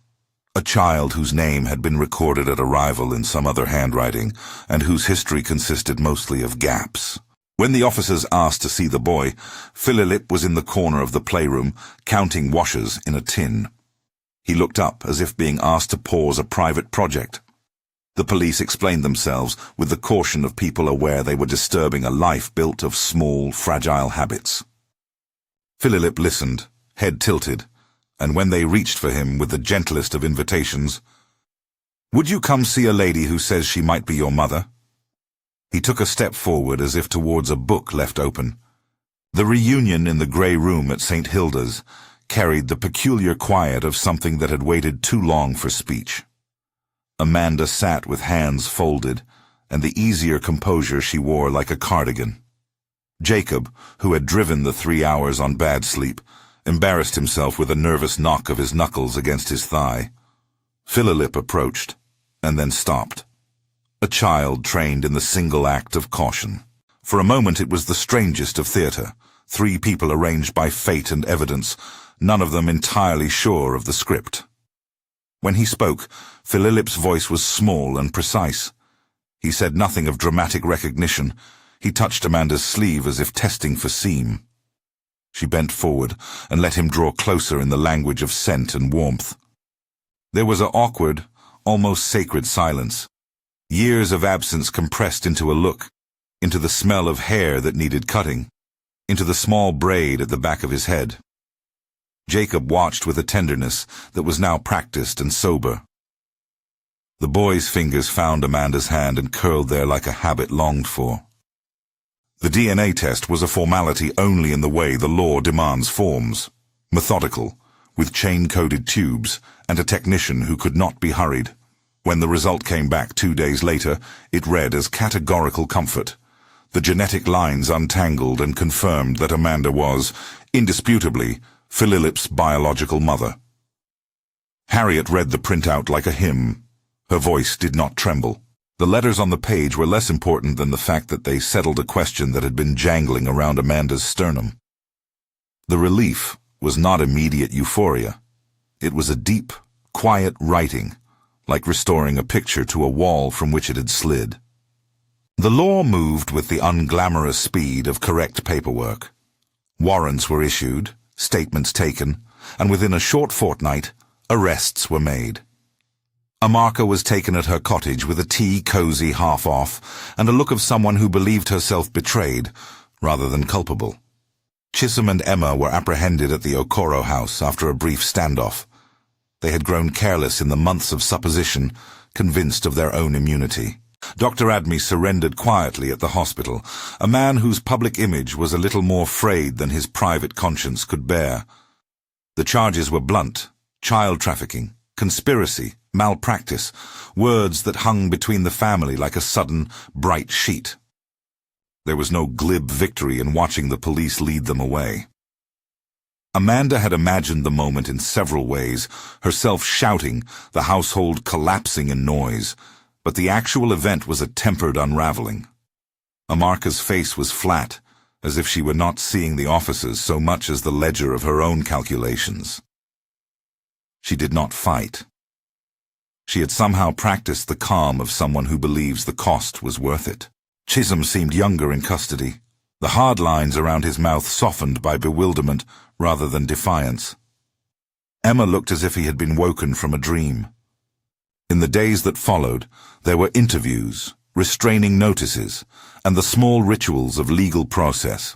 a child whose name had been recorded at arrival in some other handwriting, and whose history consisted mostly of gaps. When the officers asked to see the boy, Philip was in the corner of the playroom, counting washes in a tin. He looked up as if being asked to pause a private project. The police explained themselves with the caution of people aware they were disturbing a life built of small, fragile habits. Philip listened, head tilted, and when they reached for him with the gentlest of invitations, Would you come see a lady who says she might be your mother? He took a step forward as if towards a book left open. The reunion in the grey room at St. Hilda's carried the peculiar quiet of something that had waited too long for speech. Amanda sat with hands folded, and the easier composure she wore like a cardigan. Jacob, who had driven the 3 hours on bad sleep, embarrassed himself with a nervous knock of his knuckles against his thigh. Philip approached, and then stopped. A child trained in the single act of caution. For a moment it was the strangest of theatre, 3 people arranged by fate and evidence, none of them entirely sure of the script. When he spoke, Philip's voice was small and precise. He said nothing of dramatic recognition. He touched Amanda's sleeve as if testing for seam. She bent forward and let him draw closer in the language of scent and warmth. There was an awkward, almost sacred silence. Years of absence compressed into a look, into the smell of hair that needed cutting, into the small braid at the back of his head. Jacob watched with a tenderness that was now practiced and sober. The boy's fingers found Amanda's hand and curled there like a habit longed for. The DNA test was a formality only in the way the law demands forms, methodical, with chain-coded tubes, and a technician who could not be hurried. When the result came back 2 days later, it read as categorical comfort. The genetic lines untangled and confirmed that Amanda was, indisputably, Philip's biological mother. Harriet read the printout like a hymn. Her voice did not tremble. The letters on the page were less important than the fact that they settled a question that had been jangling around Amanda's sternum. The relief was not immediate euphoria. It was a deep, quiet writing, like restoring a picture to a wall from which it had slid. The law moved with the unglamorous speed of correct paperwork. Warrants were issued, statements taken, and within a short fortnight, arrests were made. Amarka was taken at her cottage with a tea cozy half off and a look of someone who believed herself betrayed, rather than culpable. Chisholm and Emma were apprehended at the Okoro house after a brief standoff. They had grown careless in the months of supposition, convinced of their own immunity. Dr. Admi surrendered quietly at the hospital, a man whose public image was a little more frayed than his private conscience could bear. The charges were blunt: child trafficking, conspiracy, malpractice, words that hung between the family like a sudden, bright sheet. There was no glib victory in watching the police lead them away. Amanda had imagined the moment in several ways, herself shouting, the household collapsing in noise, but the actual event was a tempered unraveling. Amarka's face was flat, as if she were not seeing the officers so much as the ledger of her own calculations. She did not fight. She had somehow practiced the calm of someone who believes the cost was worth it. Chisholm seemed younger in custody, the hard lines around his mouth softened by bewilderment rather than defiance. Emma looked as if he had been woken from a dream. In the days that followed, there were interviews, restraining notices, and the small rituals of legal process.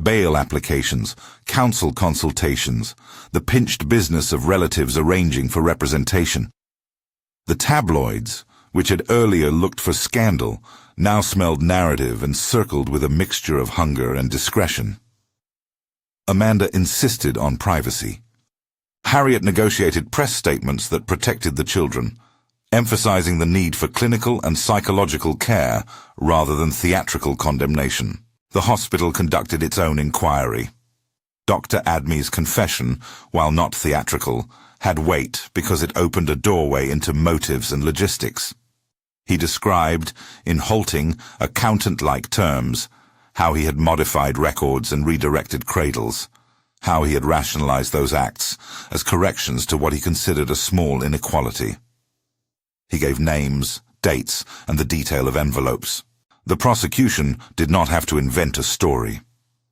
Bail applications, counsel consultations, the pinched business of relatives arranging for representation. The tabloids, which had earlier looked for scandal, now smelled narrative and circled with a mixture of hunger and discretion. Amanda insisted on privacy. Harriet negotiated press statements that protected the children, emphasizing the need for clinical and psychological care rather than theatrical condemnation. The hospital conducted its own inquiry. Dr. Admi's confession, while not theatrical, had weight because it opened a doorway into motives and logistics. He described, in halting, accountant-like terms, how he had modified records and redirected cradles, how he had rationalized those acts as corrections to what he considered a small inequality. He gave names, dates, and the detail of envelopes. The prosecution did not have to invent a story.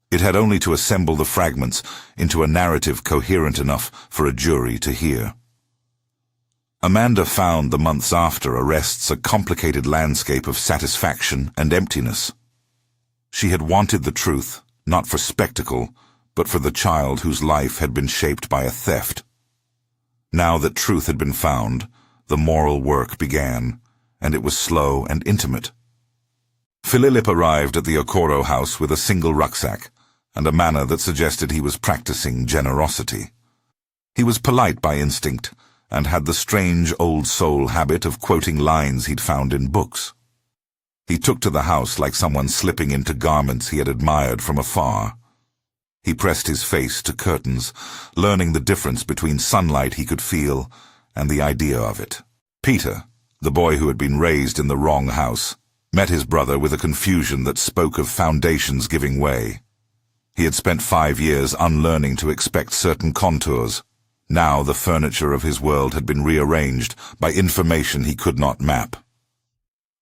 It had only to assemble the fragments into a narrative coherent enough for a jury to hear. Amanda found the months after arrests a complicated landscape of satisfaction and emptiness. She had wanted the truth, not for spectacle, but for the child whose life had been shaped by a theft. Now that truth had been found, the moral work began, and it was slow and intimate. Philip arrived at the Okoro house with a single rucksack, and a manner that suggested he was practicing generosity. He was polite by instinct, and had the strange old soul habit of quoting lines he'd found in books. He took to the house like someone slipping into garments he had admired from afar. He pressed his face to curtains, learning the difference between sunlight he could feel and the idea of it. Peter, the boy who had been raised in the wrong house, met his brother with a confusion that spoke of foundations giving way. He had spent 5 years unlearning to expect certain contours. Now the furniture of his world had been rearranged by information he could not map.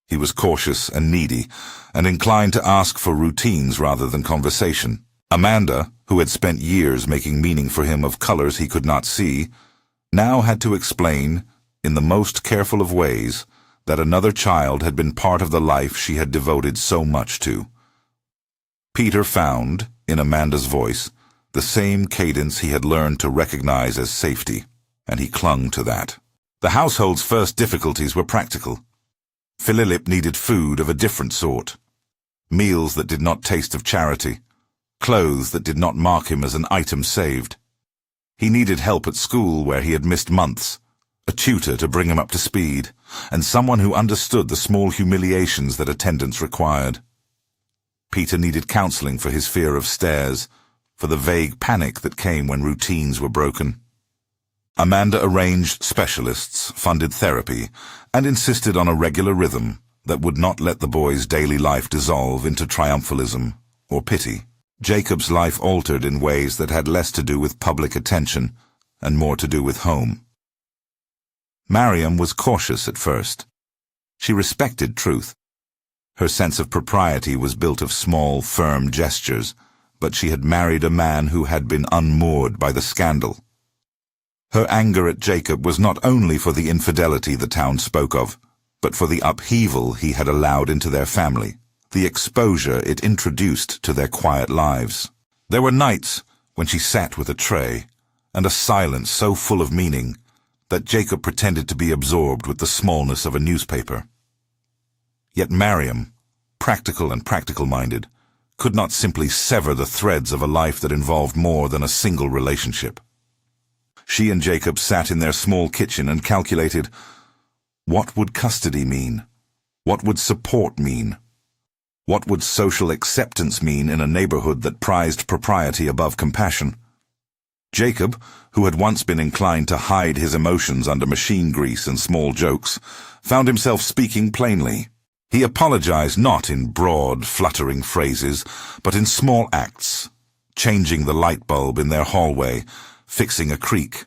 He was cautious and needy, and inclined to ask for routines rather than conversation. Amanda, who had spent years making meaning for him of colors he could not see, now had to explain, in the most careful of ways, that another child had been part of the life she had devoted so much to. Peter found, in Amanda's voice, the same cadence he had learned to recognize as safety, and he clung to that. The household's first difficulties were practical. Philip needed food of a different sort. Meals that did not taste of charity. Clothes that did not mark him as an item saved. He needed help at school where he had missed months, a tutor to bring him up to speed, and someone who understood the small humiliations that attendance required. Peter needed counseling for his fear of stairs, for the vague panic that came when routines were broken. Amanda arranged specialists, funded therapy, and insisted on a regular rhythm that would not let the boy's daily life dissolve into triumphalism or pity. Jacob's life altered in ways that had less to do with public attention and more to do with home. Mariam was cautious at first. She respected truth. Her sense of propriety was built of small, firm gestures, but she had married a man who had been unmoored by the scandal. Her anger at Jacob was not only for the infidelity the town spoke of, but for the upheaval he had allowed into their family, the exposure it introduced to their quiet lives. There were nights when she sat with a tray, and a silence so full of meaning that Jacob pretended to be absorbed with the smallness of a newspaper. Yet Mariam, practical and practical-minded, could not simply sever the threads of a life that involved more than a single relationship. She and Jacob sat in their small kitchen and calculated, what would custody mean? What would support mean? What would social acceptance mean in a neighborhood that prized propriety above compassion? Jacob, who had once been inclined to hide his emotions under machine grease and small jokes, found himself speaking plainly. He apologized not in broad, fluttering phrases, but in small acts, changing the light bulb in their hallway, fixing a creak,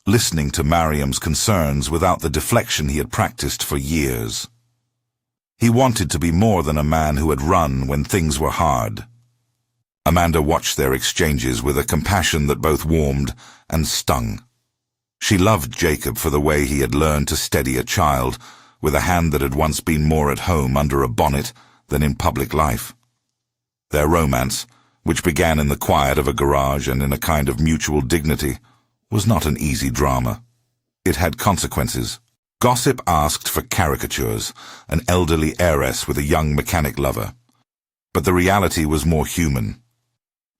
listening to Mariam's concerns without the deflection he had practiced for years. He wanted to be more than a man who had run when things were hard. Amanda watched their exchanges with a compassion that both warmed and stung. She loved Jacob for the way he had learned to steady a child, with a hand that had once been more at home under a bonnet than in public life. Their romance, which began in the quiet of a garage and in a kind of mutual dignity, was not an easy drama. It had consequences. Gossip asked for caricatures, an elderly heiress with a young mechanic lover. But the reality was more human.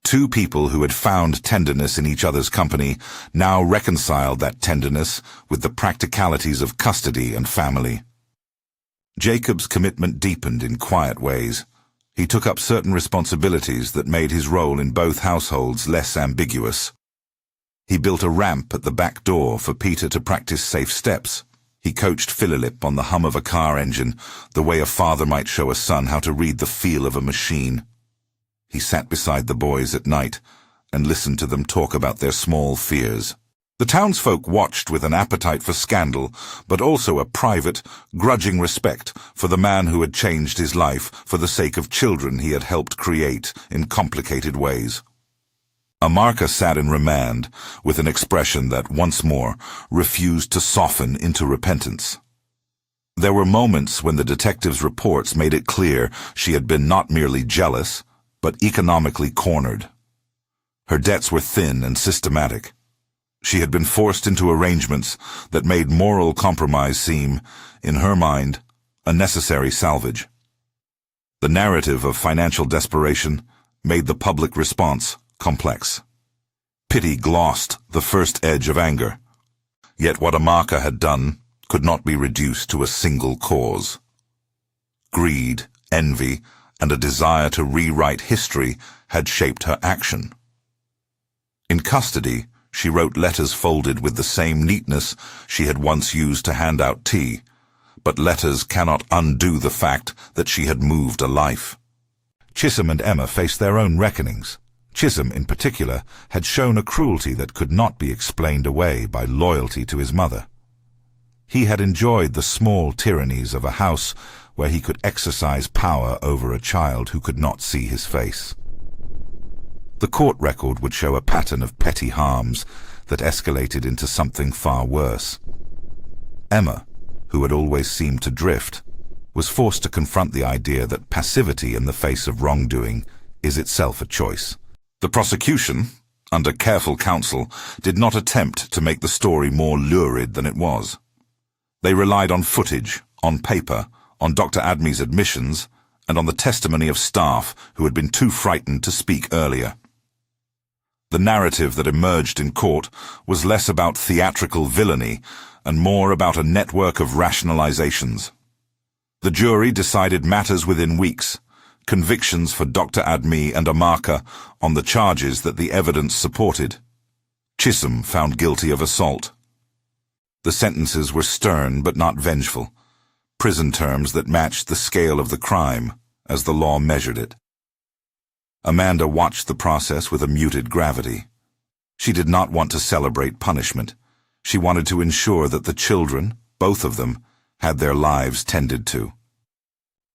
Two people who had found tenderness in each other's company now reconciled that tenderness with the practicalities of custody and family. Jacob's commitment deepened in quiet ways. He took up certain responsibilities that made his role in both households less ambiguous. He built a ramp at the back door for Peter to practice safe steps. He coached Philip on the hum of a car engine, the way a father might show a son how to read the feel of a machine. He sat beside the boys at night and listened to them talk about their small fears. The townsfolk watched with an appetite for scandal, but also a private, grudging respect for the man who had changed his life for the sake of children he had helped create in complicated ways. Amarka sat in remand with an expression that, once more, refused to soften into repentance. There were moments when the detective's reports made it clear she had been not merely jealous, but economically cornered. Her debts were thin and systematic. She had been forced into arrangements that made moral compromise seem, in her mind, a necessary salvage. The narrative of financial desperation made the public response complex. Pity glossed the first edge of anger. Yet what Amaka had done could not be reduced to a single cause. Greed, envy, and a desire to rewrite history had shaped her action. In custody, she wrote letters folded with the same neatness she had once used to hand out tea, but letters cannot undo the fact that she had moved a life. Chisholm and Emma faced their own reckonings. Chisholm, in particular, had shown a cruelty that could not be explained away by loyalty to his mother. He had enjoyed the small tyrannies of a house where he could exercise power over a child who could not see his face. The court record would show a pattern of petty harms that escalated into something far worse. Emma, who had always seemed to drift, was forced to confront the idea that passivity in the face of wrongdoing is itself a choice. The prosecution, under careful counsel, did not attempt to make the story more lurid than it was. They relied on footage, on paper, on Dr. Adme's admissions, and on the testimony of staff who had been too frightened to speak earlier. The narrative that emerged in court was less about theatrical villainy and more about a network of rationalizations. The jury decided matters within weeks, convictions for Dr. Adme and Amaka on the charges that the evidence supported. Chisholm found guilty of assault. The sentences were stern but not vengeful, prison terms that matched the scale of the crime as the law measured it. Amanda watched the process with a muted gravity. She did not want to celebrate punishment. She wanted to ensure that the children, both of them, had their lives tended to.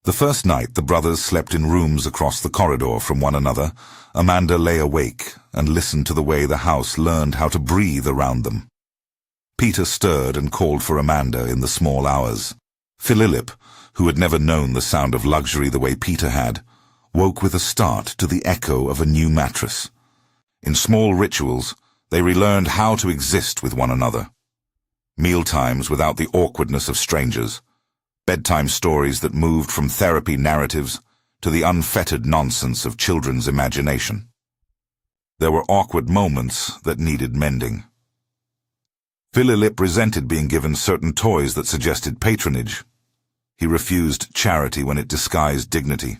The first night the brothers slept in rooms across the corridor from one another, Amanda lay awake and listened to the way the house learned how to breathe around them. Peter stirred and called for Amanda in the small hours. Philip, who had never known the sound of luxury the way Peter had, woke with a start to the echo of a new mattress. In small rituals, they relearned how to exist with one another. Mealtimes without the awkwardness of strangers, bedtime stories that moved from therapy narratives to the unfettered nonsense of children's imagination. There were awkward moments that needed mending. Philip resented being given certain toys that suggested patronage. He refused charity when it disguised dignity.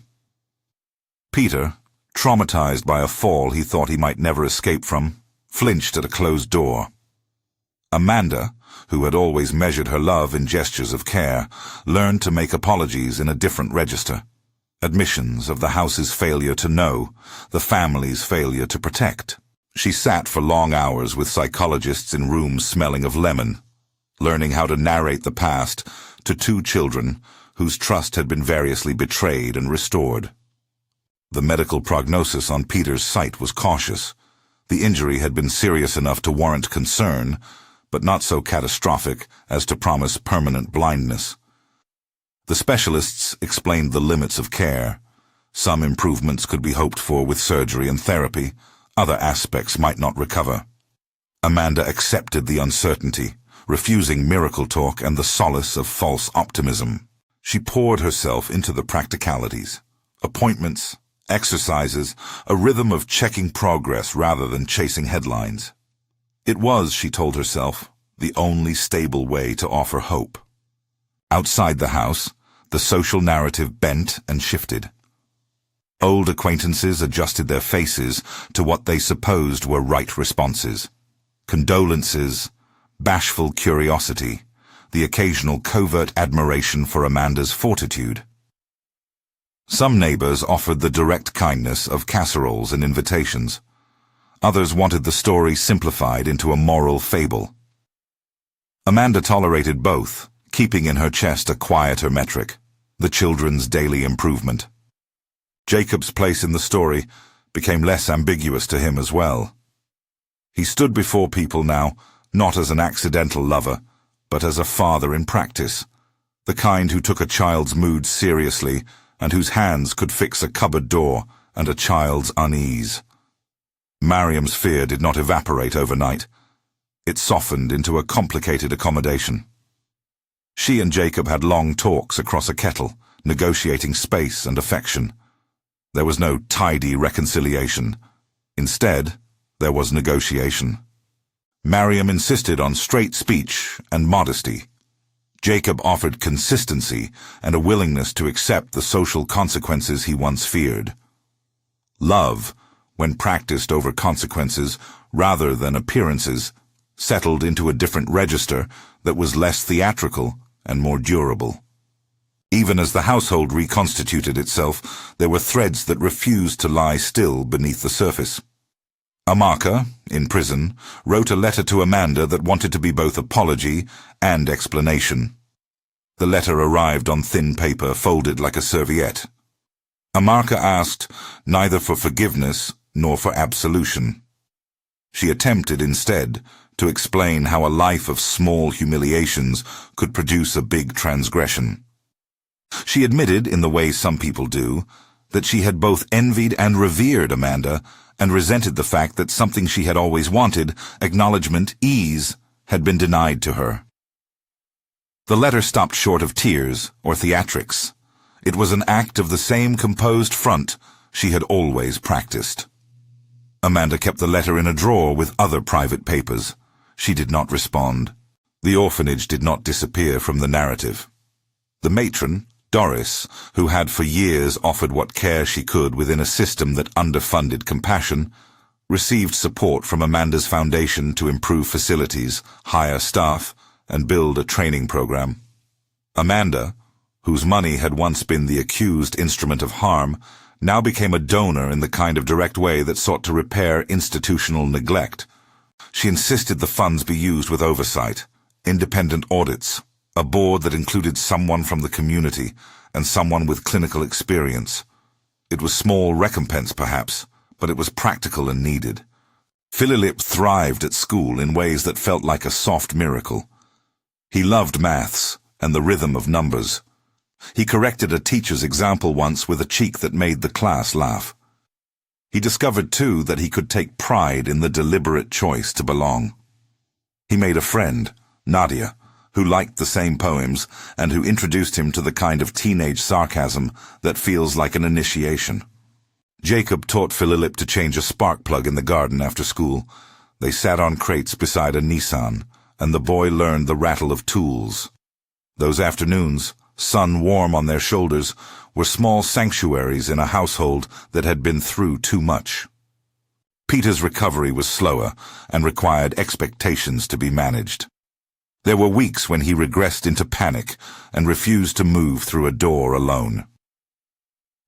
Peter, traumatized by a fall he thought he might never escape from, flinched at a closed door. Amanda, who had always measured her love in gestures of care, learned to make apologies in a different register. Admissions of the house's failure to know, the family's failure to protect. She sat for long hours with psychologists in rooms smelling of lemon, learning how to narrate the past to two children whose trust had been variously betrayed and restored. The medical prognosis on Peter's sight was cautious. The injury had been serious enough to warrant concern, but not so catastrophic as to promise permanent blindness. The specialists explained the limits of care. Some improvements could be hoped for with surgery and therapy. Other aspects might not recover. Amanda accepted the uncertainty, refusing miracle talk and the solace of false optimism. She poured herself into the practicalities. Appointments, exercises, a rhythm of checking progress rather than chasing headlines. It was, she told herself, the only stable way to offer hope. Outside the house, the social narrative bent and shifted. Old acquaintances adjusted their faces to what they supposed were right responses. Condolences, bashful curiosity, the occasional covert admiration for Amanda's fortitude. Some neighbors offered the direct kindness of casseroles and invitations. Others wanted the story simplified into a moral fable. Amanda tolerated both, keeping in her chest a quieter metric, the children's daily improvement. Jacob's place in the story became less ambiguous to him as well. He stood before people now, not as an accidental lover, but as a father in practice, the kind who took a child's mood seriously and whose hands could fix a cupboard door and a child's unease. Mariam's fear did not evaporate overnight. It softened into a complicated accommodation. She and Jacob had long talks across a kettle, negotiating space and affection. There was no tidy reconciliation. Instead, there was negotiation. Mariam insisted on straight speech and modesty. Jacob offered consistency and a willingness to accept the social consequences he once feared. Love, when practiced over consequences rather than appearances, settled into a different register that was less theatrical and more durable. Even as the household reconstituted itself, there were threads that refused to lie still beneath the surface. Amaka, in prison, wrote a letter to Amanda that wanted to be both apology and explanation. The letter arrived on thin paper, folded like a serviette. Amaka asked neither for forgiveness nor for absolution. She attempted instead to explain how a life of small humiliations could produce a big transgression. She admitted, in the way some people do, that she had both envied and revered Amanda and resented the fact that something she had always wanted, acknowledgement, ease, had been denied to her. The letter stopped short of tears or theatrics. It was an act of the same composed front she had always practiced. Amanda kept the letter in a drawer with other private papers. She did not respond. The orphanage did not disappear from the narrative. The matron, Doris, who had for years offered what care she could within a system that underfunded compassion, received support from Amanda's foundation to improve facilities, hire staff, and build a training program. Amanda, whose money had once been the accused instrument of harm, now became a donor in the kind of direct way that sought to repair institutional neglect. She insisted the funds be used with oversight, independent audits, a board that included someone from the community and someone with clinical experience. It was small recompense, perhaps, but it was practical and needed. Philip thrived at school in ways that felt like a soft miracle. He loved maths and the rhythm of numbers. He corrected a teacher's example once with a cheek that made the class laugh. He discovered, too, that he could take pride in the deliberate choice to belong. He made a friend, Nadia, who liked the same poems and who introduced him to the kind of teenage sarcasm that feels like an initiation. Jacob taught Philip to change a spark plug in the garden after school. They sat on crates beside a Nissan, and the boy learned the rattle of tools. Those afternoons, sun warm on their shoulders, were small sanctuaries in a household that had been through too much. Peter's recovery was slower and required expectations to be managed. There were weeks when he regressed into panic and refused to move through a door alone.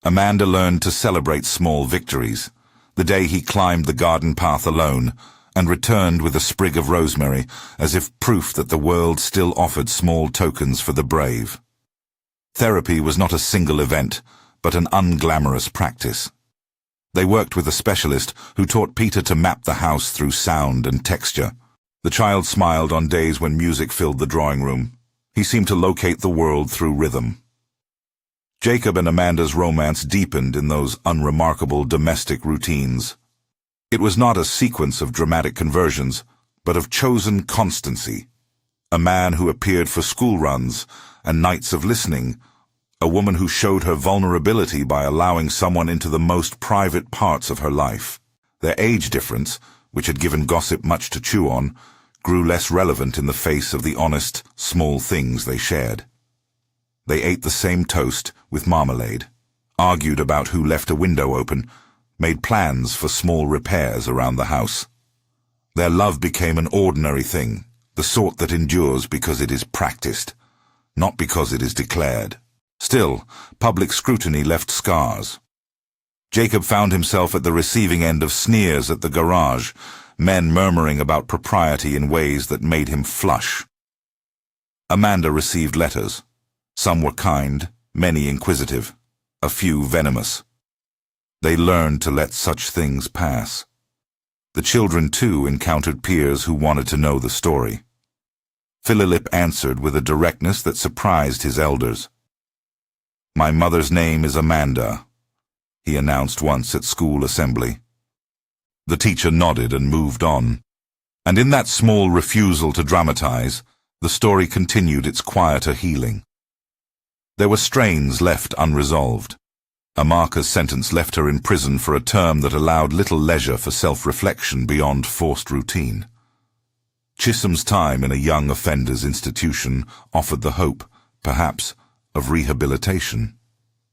Amanda learned to celebrate small victories, the day he climbed the garden path alone and returned with a sprig of rosemary as if proof that the world still offered small tokens for the brave. Therapy was not a single event, but an unglamorous practice. They worked with a specialist who taught Peter to map the house through sound and texture. The child smiled on days when music filled the drawing room. He seemed to locate the world through rhythm. Jacob and Amanda's romance deepened in those unremarkable domestic routines. It was not a sequence of dramatic conversions, but of chosen constancy. A man who appeared for school runs and nights of listening, a woman who showed her vulnerability by allowing someone into the most private parts of her life. Their age difference, which had given gossip much to chew on, grew less relevant in the face of the honest, small things they shared. They ate the same toast with marmalade, argued about who left a window open, made plans for small repairs around the house. Their love became an ordinary thing, the sort that endures because it is practiced, not because it is declared. Still, public scrutiny left scars. Jacob found himself at the receiving end of sneers at the garage, men murmuring about propriety in ways that made him flush. Amanda received letters. Some were kind, many inquisitive, a few venomous. They learned to let such things pass. The children, too, encountered peers who wanted to know the story. Philip answered with a directness that surprised his elders. "My mother's name is Amanda," he announced once at school assembly. The teacher nodded and moved on. And in that small refusal to dramatize, the story continued its quieter healing. There were strains left unresolved. Amarka's sentence left her in prison for a term that allowed little leisure for self-reflection beyond forced routine. Chisholm's time in a young offenders' institution offered the hope, perhaps, of rehabilitation.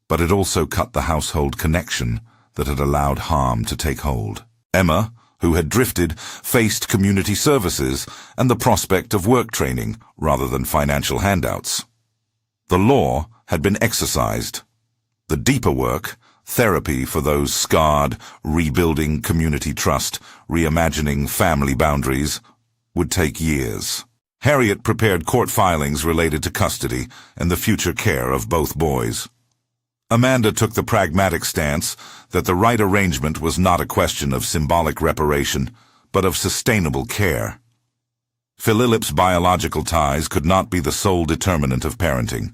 But it also cut the household connection that had allowed harm to take hold. Emma, who had drifted, faced community services and the prospect of work training rather than financial handouts. The law had been exercised. The deeper work, therapy for those scarred, rebuilding community trust, reimagining family boundaries, would take years. Harriet prepared court filings related to custody and the future care of both boys. Amanda took the pragmatic stance that the right arrangement was not a question of symbolic reparation, but of sustainable care. Philip's biological ties could not be the sole determinant of parenting.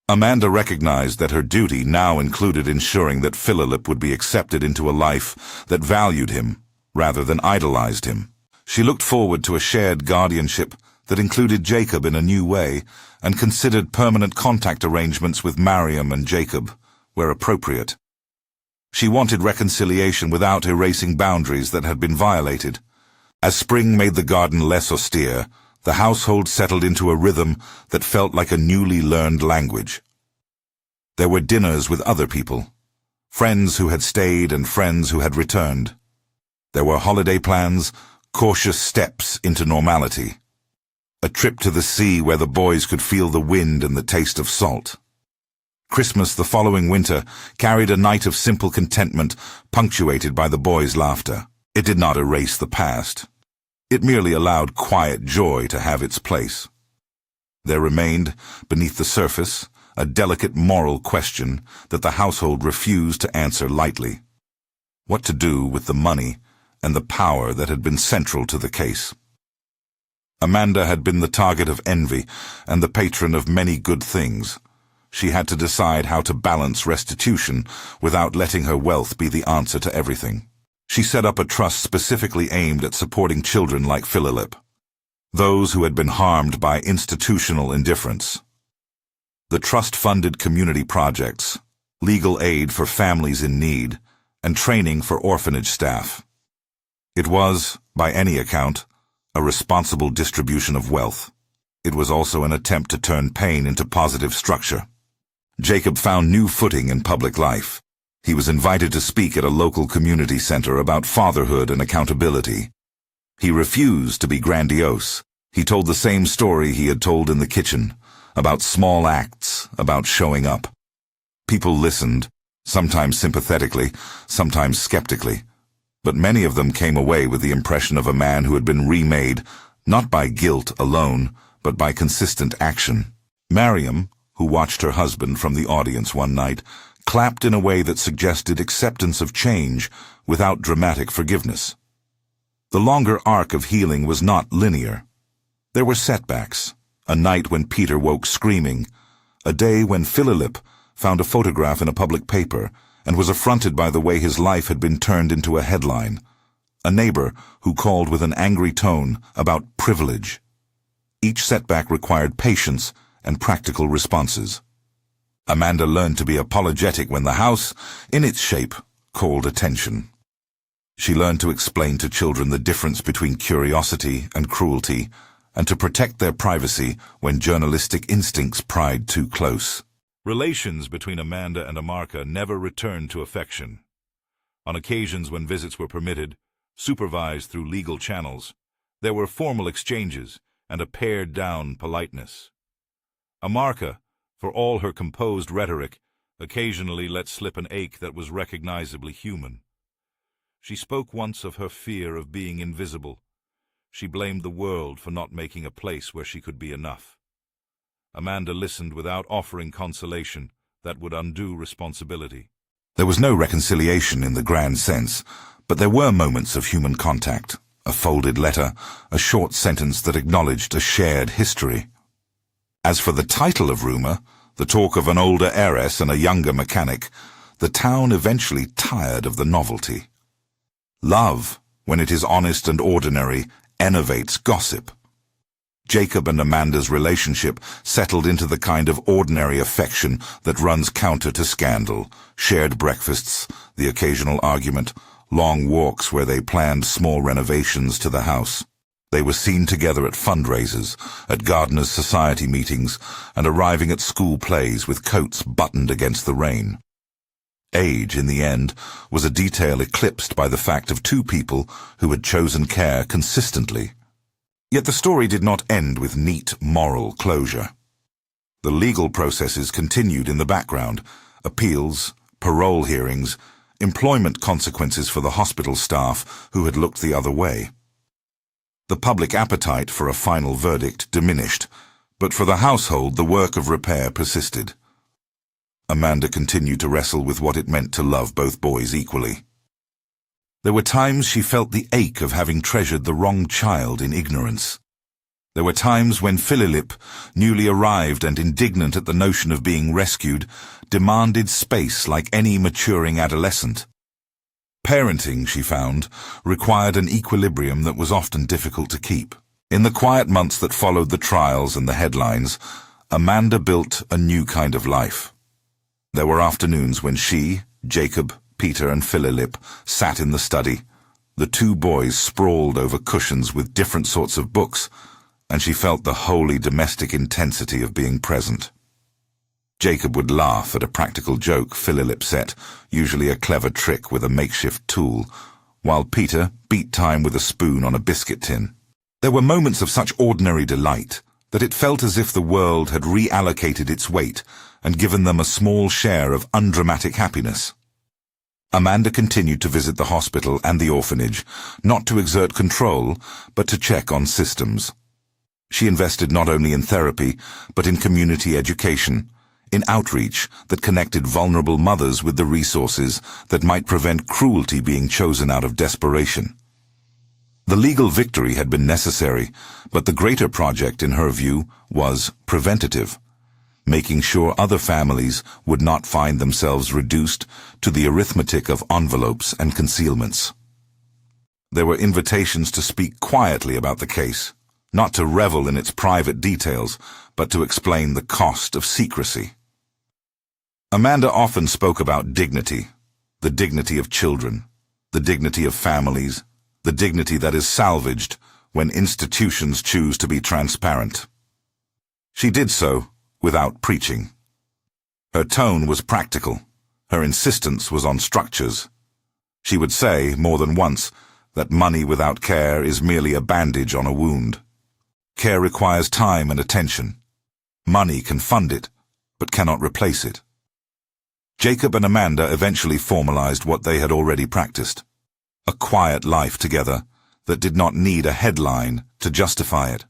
Amanda recognized that her duty now included ensuring that Philip would be accepted into a life that valued him rather than idolized him. She looked forward to a shared guardianship that included Jacob in a new way and considered permanent contact arrangements with Mariam and Jacob, where appropriate. She wanted reconciliation without erasing boundaries that had been violated. As spring made the garden less austere, the household settled into a rhythm that felt like a newly learned language. There were dinners with other people, friends who had stayed and friends who had returned. There were holiday plans, cautious steps into normality. A trip to the sea where the boys could feel the wind and the taste of salt. Christmas the following winter carried a night of simple contentment punctuated by the boys' laughter. It did not erase the past. It merely allowed quiet joy to have its place. There remained, beneath the surface, a delicate moral question that the household refused to answer lightly. What to do with the money and the power that had been central to the case. Amanda had been the target of envy and the patron of many good things. She had to decide how to balance restitution without letting her wealth be the answer to everything. She set up a trust specifically aimed at supporting children like Philip, those who had been harmed by institutional indifference. The trust funded community projects, legal aid for families in need, and training for orphanage staff. It was, by any account, a responsible distribution of wealth. It was also an attempt to turn pain into positive structure. Jacob found new footing in public life. He was invited to speak at a local community center about fatherhood and accountability. He refused to be grandiose. He told the same story he had told in the kitchen, about small acts, about showing up. People listened, sometimes sympathetically, sometimes skeptically, but many of them came away with the impression of a man who had been remade, not by guilt alone, but by consistent action. Mariam, who watched her husband from the audience one night, clapped in a way that suggested acceptance of change without dramatic forgiveness. The longer arc of healing was not linear. There were setbacks, a night when Peter woke screaming, a day when Philip found a photograph in a public paper and was affronted by the way his life had been turned into a headline, a neighbor who called with an angry tone about privilege. Each setback required patience and practical responses. Amanda learned to be apologetic when the house, in its shape, called attention. She learned to explain to children the difference between curiosity and cruelty, and to protect their privacy when journalistic instincts pried too close. Relations between Amanda and Amarka never returned to affection. On occasions when visits were permitted, supervised through legal channels, there were formal exchanges and a pared-down politeness. Amarka, for all her composed rhetoric, occasionally let slip an ache that was recognizably human. She spoke once of her fear of being invisible. She blamed the world for not making a place where she could be enough. Amanda listened without offering consolation that would undo responsibility. There was no reconciliation in the grand sense, but there were moments of human contact, a folded letter, a short sentence that acknowledged a shared history. As for the title of rumor, the talk of an older heiress and a younger mechanic, the town eventually tired of the novelty. Love, when it is honest and ordinary, enervates gossip. Jacob and Amanda's relationship settled into the kind of ordinary affection that runs counter to scandal: shared breakfasts, the occasional argument, long walks where they planned small renovations to the house. They were seen together at fundraisers, at gardeners' society meetings, and arriving at school plays with coats buttoned against the rain. Age, in the end, was a detail eclipsed by the fact of two people who had chosen care consistently. Yet the story did not end with neat moral closure. The legal processes continued in the background: appeals, parole hearings, employment consequences for the hospital staff who had looked the other way. The public appetite for a final verdict diminished, but for the household the work of repair persisted. Amanda continued to wrestle with what it meant to love both boys equally. There were times she felt the ache of having treasured the wrong child in ignorance. There were times when Philip, newly arrived and indignant at the notion of being rescued, demanded space like any maturing adolescent. Parenting, she found, required an equilibrium that was often difficult to keep. In the quiet months that followed the trials and the headlines, Amanda built a new kind of life. There were afternoons when she, Jacob, Peter and Philip sat in the study. The two boys sprawled over cushions with different sorts of books, and she felt the holy domestic intensity of being present. Jacob would laugh at a practical joke Philip set, usually a clever trick with a makeshift tool, while Peter beat time with a spoon on a biscuit tin. There were moments of such ordinary delight that it felt as if the world had reallocated its weight and given them a small share of undramatic happiness. Amanda continued to visit the hospital and the orphanage, not to exert control, but to check on systems. She invested not only in therapy, but in community education, in outreach that connected vulnerable mothers with the resources that might prevent cruelty being chosen out of desperation. The legal victory had been necessary, but the greater project, in her view, was preventative, making sure other families would not find themselves reduced to the arithmetic of envelopes and concealments. There were invitations to speak quietly about the case, not to revel in its private details, but to explain the cost of secrecy. Amanda often spoke about dignity, the dignity of children, the dignity of families, the dignity that is salvaged when institutions choose to be transparent. She did so without preaching. Her tone was practical. Her insistence was on structures. She would say, more than once, that money without care is merely a bandage on a wound. Care requires time and attention. Money can fund it, but cannot replace it. Jacob and Amanda eventually formalized what they had already practiced: a quiet life together that did not need a headline to justify it.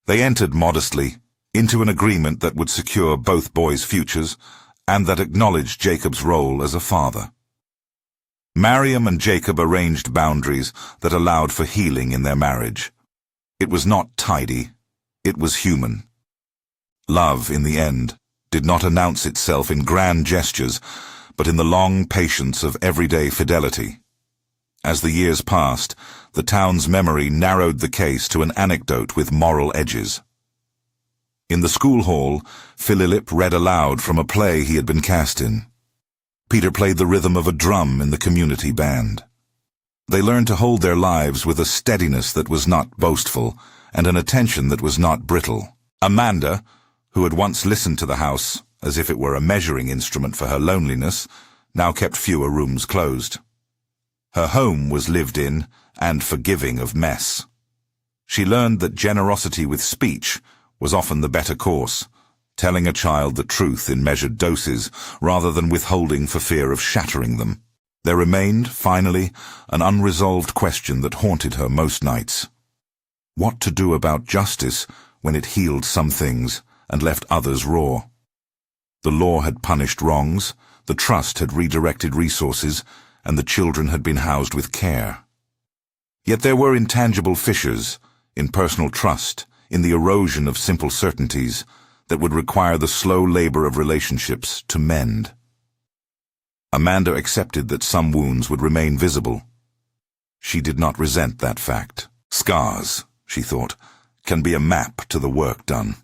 They entered modestly into an agreement that would secure both boys' futures and that acknowledged Jacob's role as a father. Mariam and Jacob arranged boundaries that allowed for healing in their marriage. It was not tidy, it was human. Love, in the end, did not announce itself in grand gestures, but in the long patience of everyday fidelity. As the years passed, the town's memory narrowed the case to an anecdote with moral edges. In the school hall, Philip read aloud from a play he had been cast in. Peter played the rhythm of a drum in the community band. They learned to hold their lives with a steadiness that was not boastful and an attention that was not brittle. Amanda, who had once listened to the house as if it were a measuring instrument for her loneliness, now kept fewer rooms closed. Her home was lived in and forgiving of mess. She learned that generosity with speech was often the better course, telling a child the truth in measured doses rather than withholding for fear of shattering them. There remained, finally, an unresolved question that haunted her most nights. What to do about justice when it healed some things and left others raw? The law had punished wrongs, the trust had redirected resources, and the children had been housed with care. Yet there were intangible fissures, in personal trust, in the erosion of simple certainties, that would require the slow labor of relationships to mend. Amanda accepted that some wounds would remain visible. She did not resent that fact. Scars, she thought, can be a map to the work done.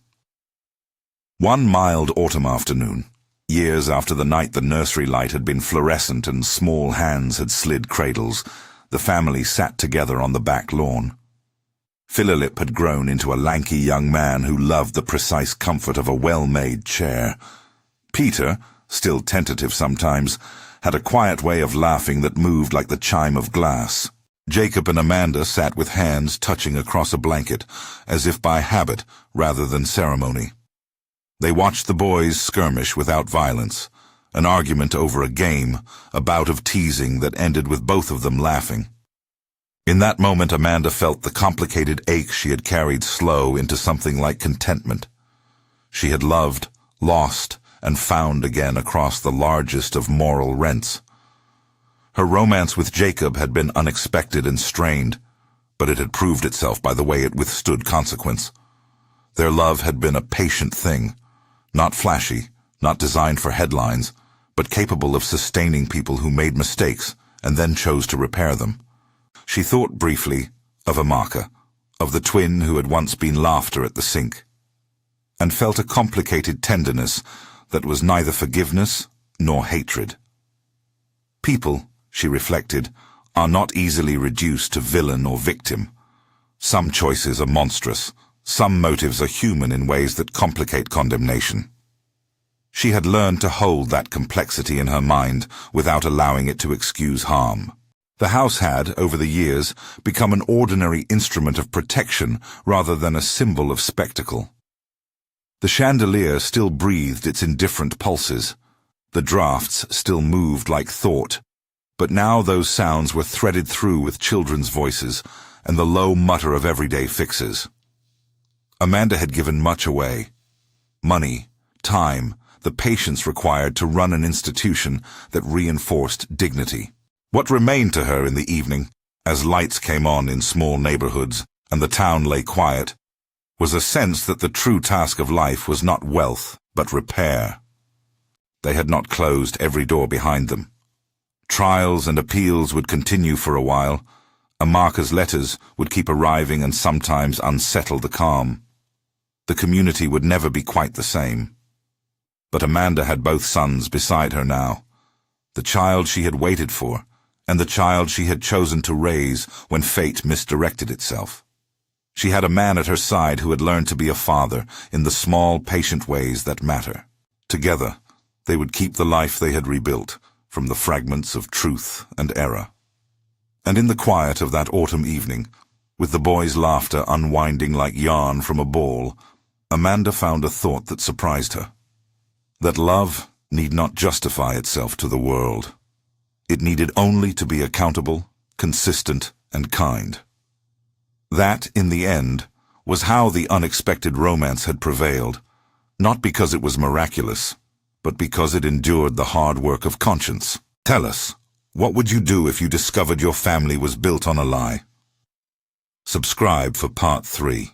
One mild autumn afternoon, years after the night the nursery light had been fluorescent and small hands had slid cradles, the family sat together on the back lawn. Philip had grown into a lanky young man who loved the precise comfort of a well-made chair. Peter, still tentative sometimes, had a quiet way of laughing that moved like the chime of glass. Jacob and Amanda sat with hands touching across a blanket, as if by habit rather than ceremony. They watched the boys skirmish without violence, an argument over a game, a bout of teasing that ended with both of them laughing. In that moment, Amanda felt the complicated ache she had carried slow into something like contentment. She had loved, lost, and found again across the largest of moral rents. Her romance with Jacob had been unexpected and strained, but it had proved itself by the way it withstood consequence. Their love had been a patient thing, not flashy, not designed for headlines, but capable of sustaining people who made mistakes and then chose to repair them. She thought briefly of Amaka, of the twin who had once been laughter at the sink, and felt a complicated tenderness that was neither forgiveness nor hatred. People, she reflected, are not easily reduced to villain or victim. Some choices are monstrous, some motives are human in ways that complicate condemnation. She had learned to hold that complexity in her mind without allowing it to excuse harm. The house had, over the years, become an ordinary instrument of protection rather than a symbol of spectacle. The chandelier still breathed its indifferent pulses. The draughts still moved like thought, but now those sounds were threaded through with children's voices and the low mutter of everyday fixes. Amanda had given much away. Money, time, the patience required to run an institution that reinforced dignity. What remained to her in the evening, as lights came on in small neighborhoods and the town lay quiet, was a sense that the true task of life was not wealth, but repair. They had not closed every door behind them. Trials and appeals would continue for a while. Amaka's letters would keep arriving and sometimes unsettle the calm. The community would never be quite the same. But Amanda had both sons beside her now. The child she had waited for, and the child she had chosen to raise when fate misdirected itself. She had a man at her side who had learned to be a father in the small, patient ways that matter. Together, they would keep the life they had rebuilt from the fragments of truth and error. And in the quiet of that autumn evening, with the boys' laughter unwinding like yarn from a ball, Amanda found a thought that surprised her. That love need not justify itself to the world. It needed only to be accountable, consistent, and kind. That, in the end, was how the unexpected romance had prevailed, not because it was miraculous, but because it endured the hard work of conscience. Tell us, what would you do if you discovered your family was built on a lie? Subscribe for Part 3.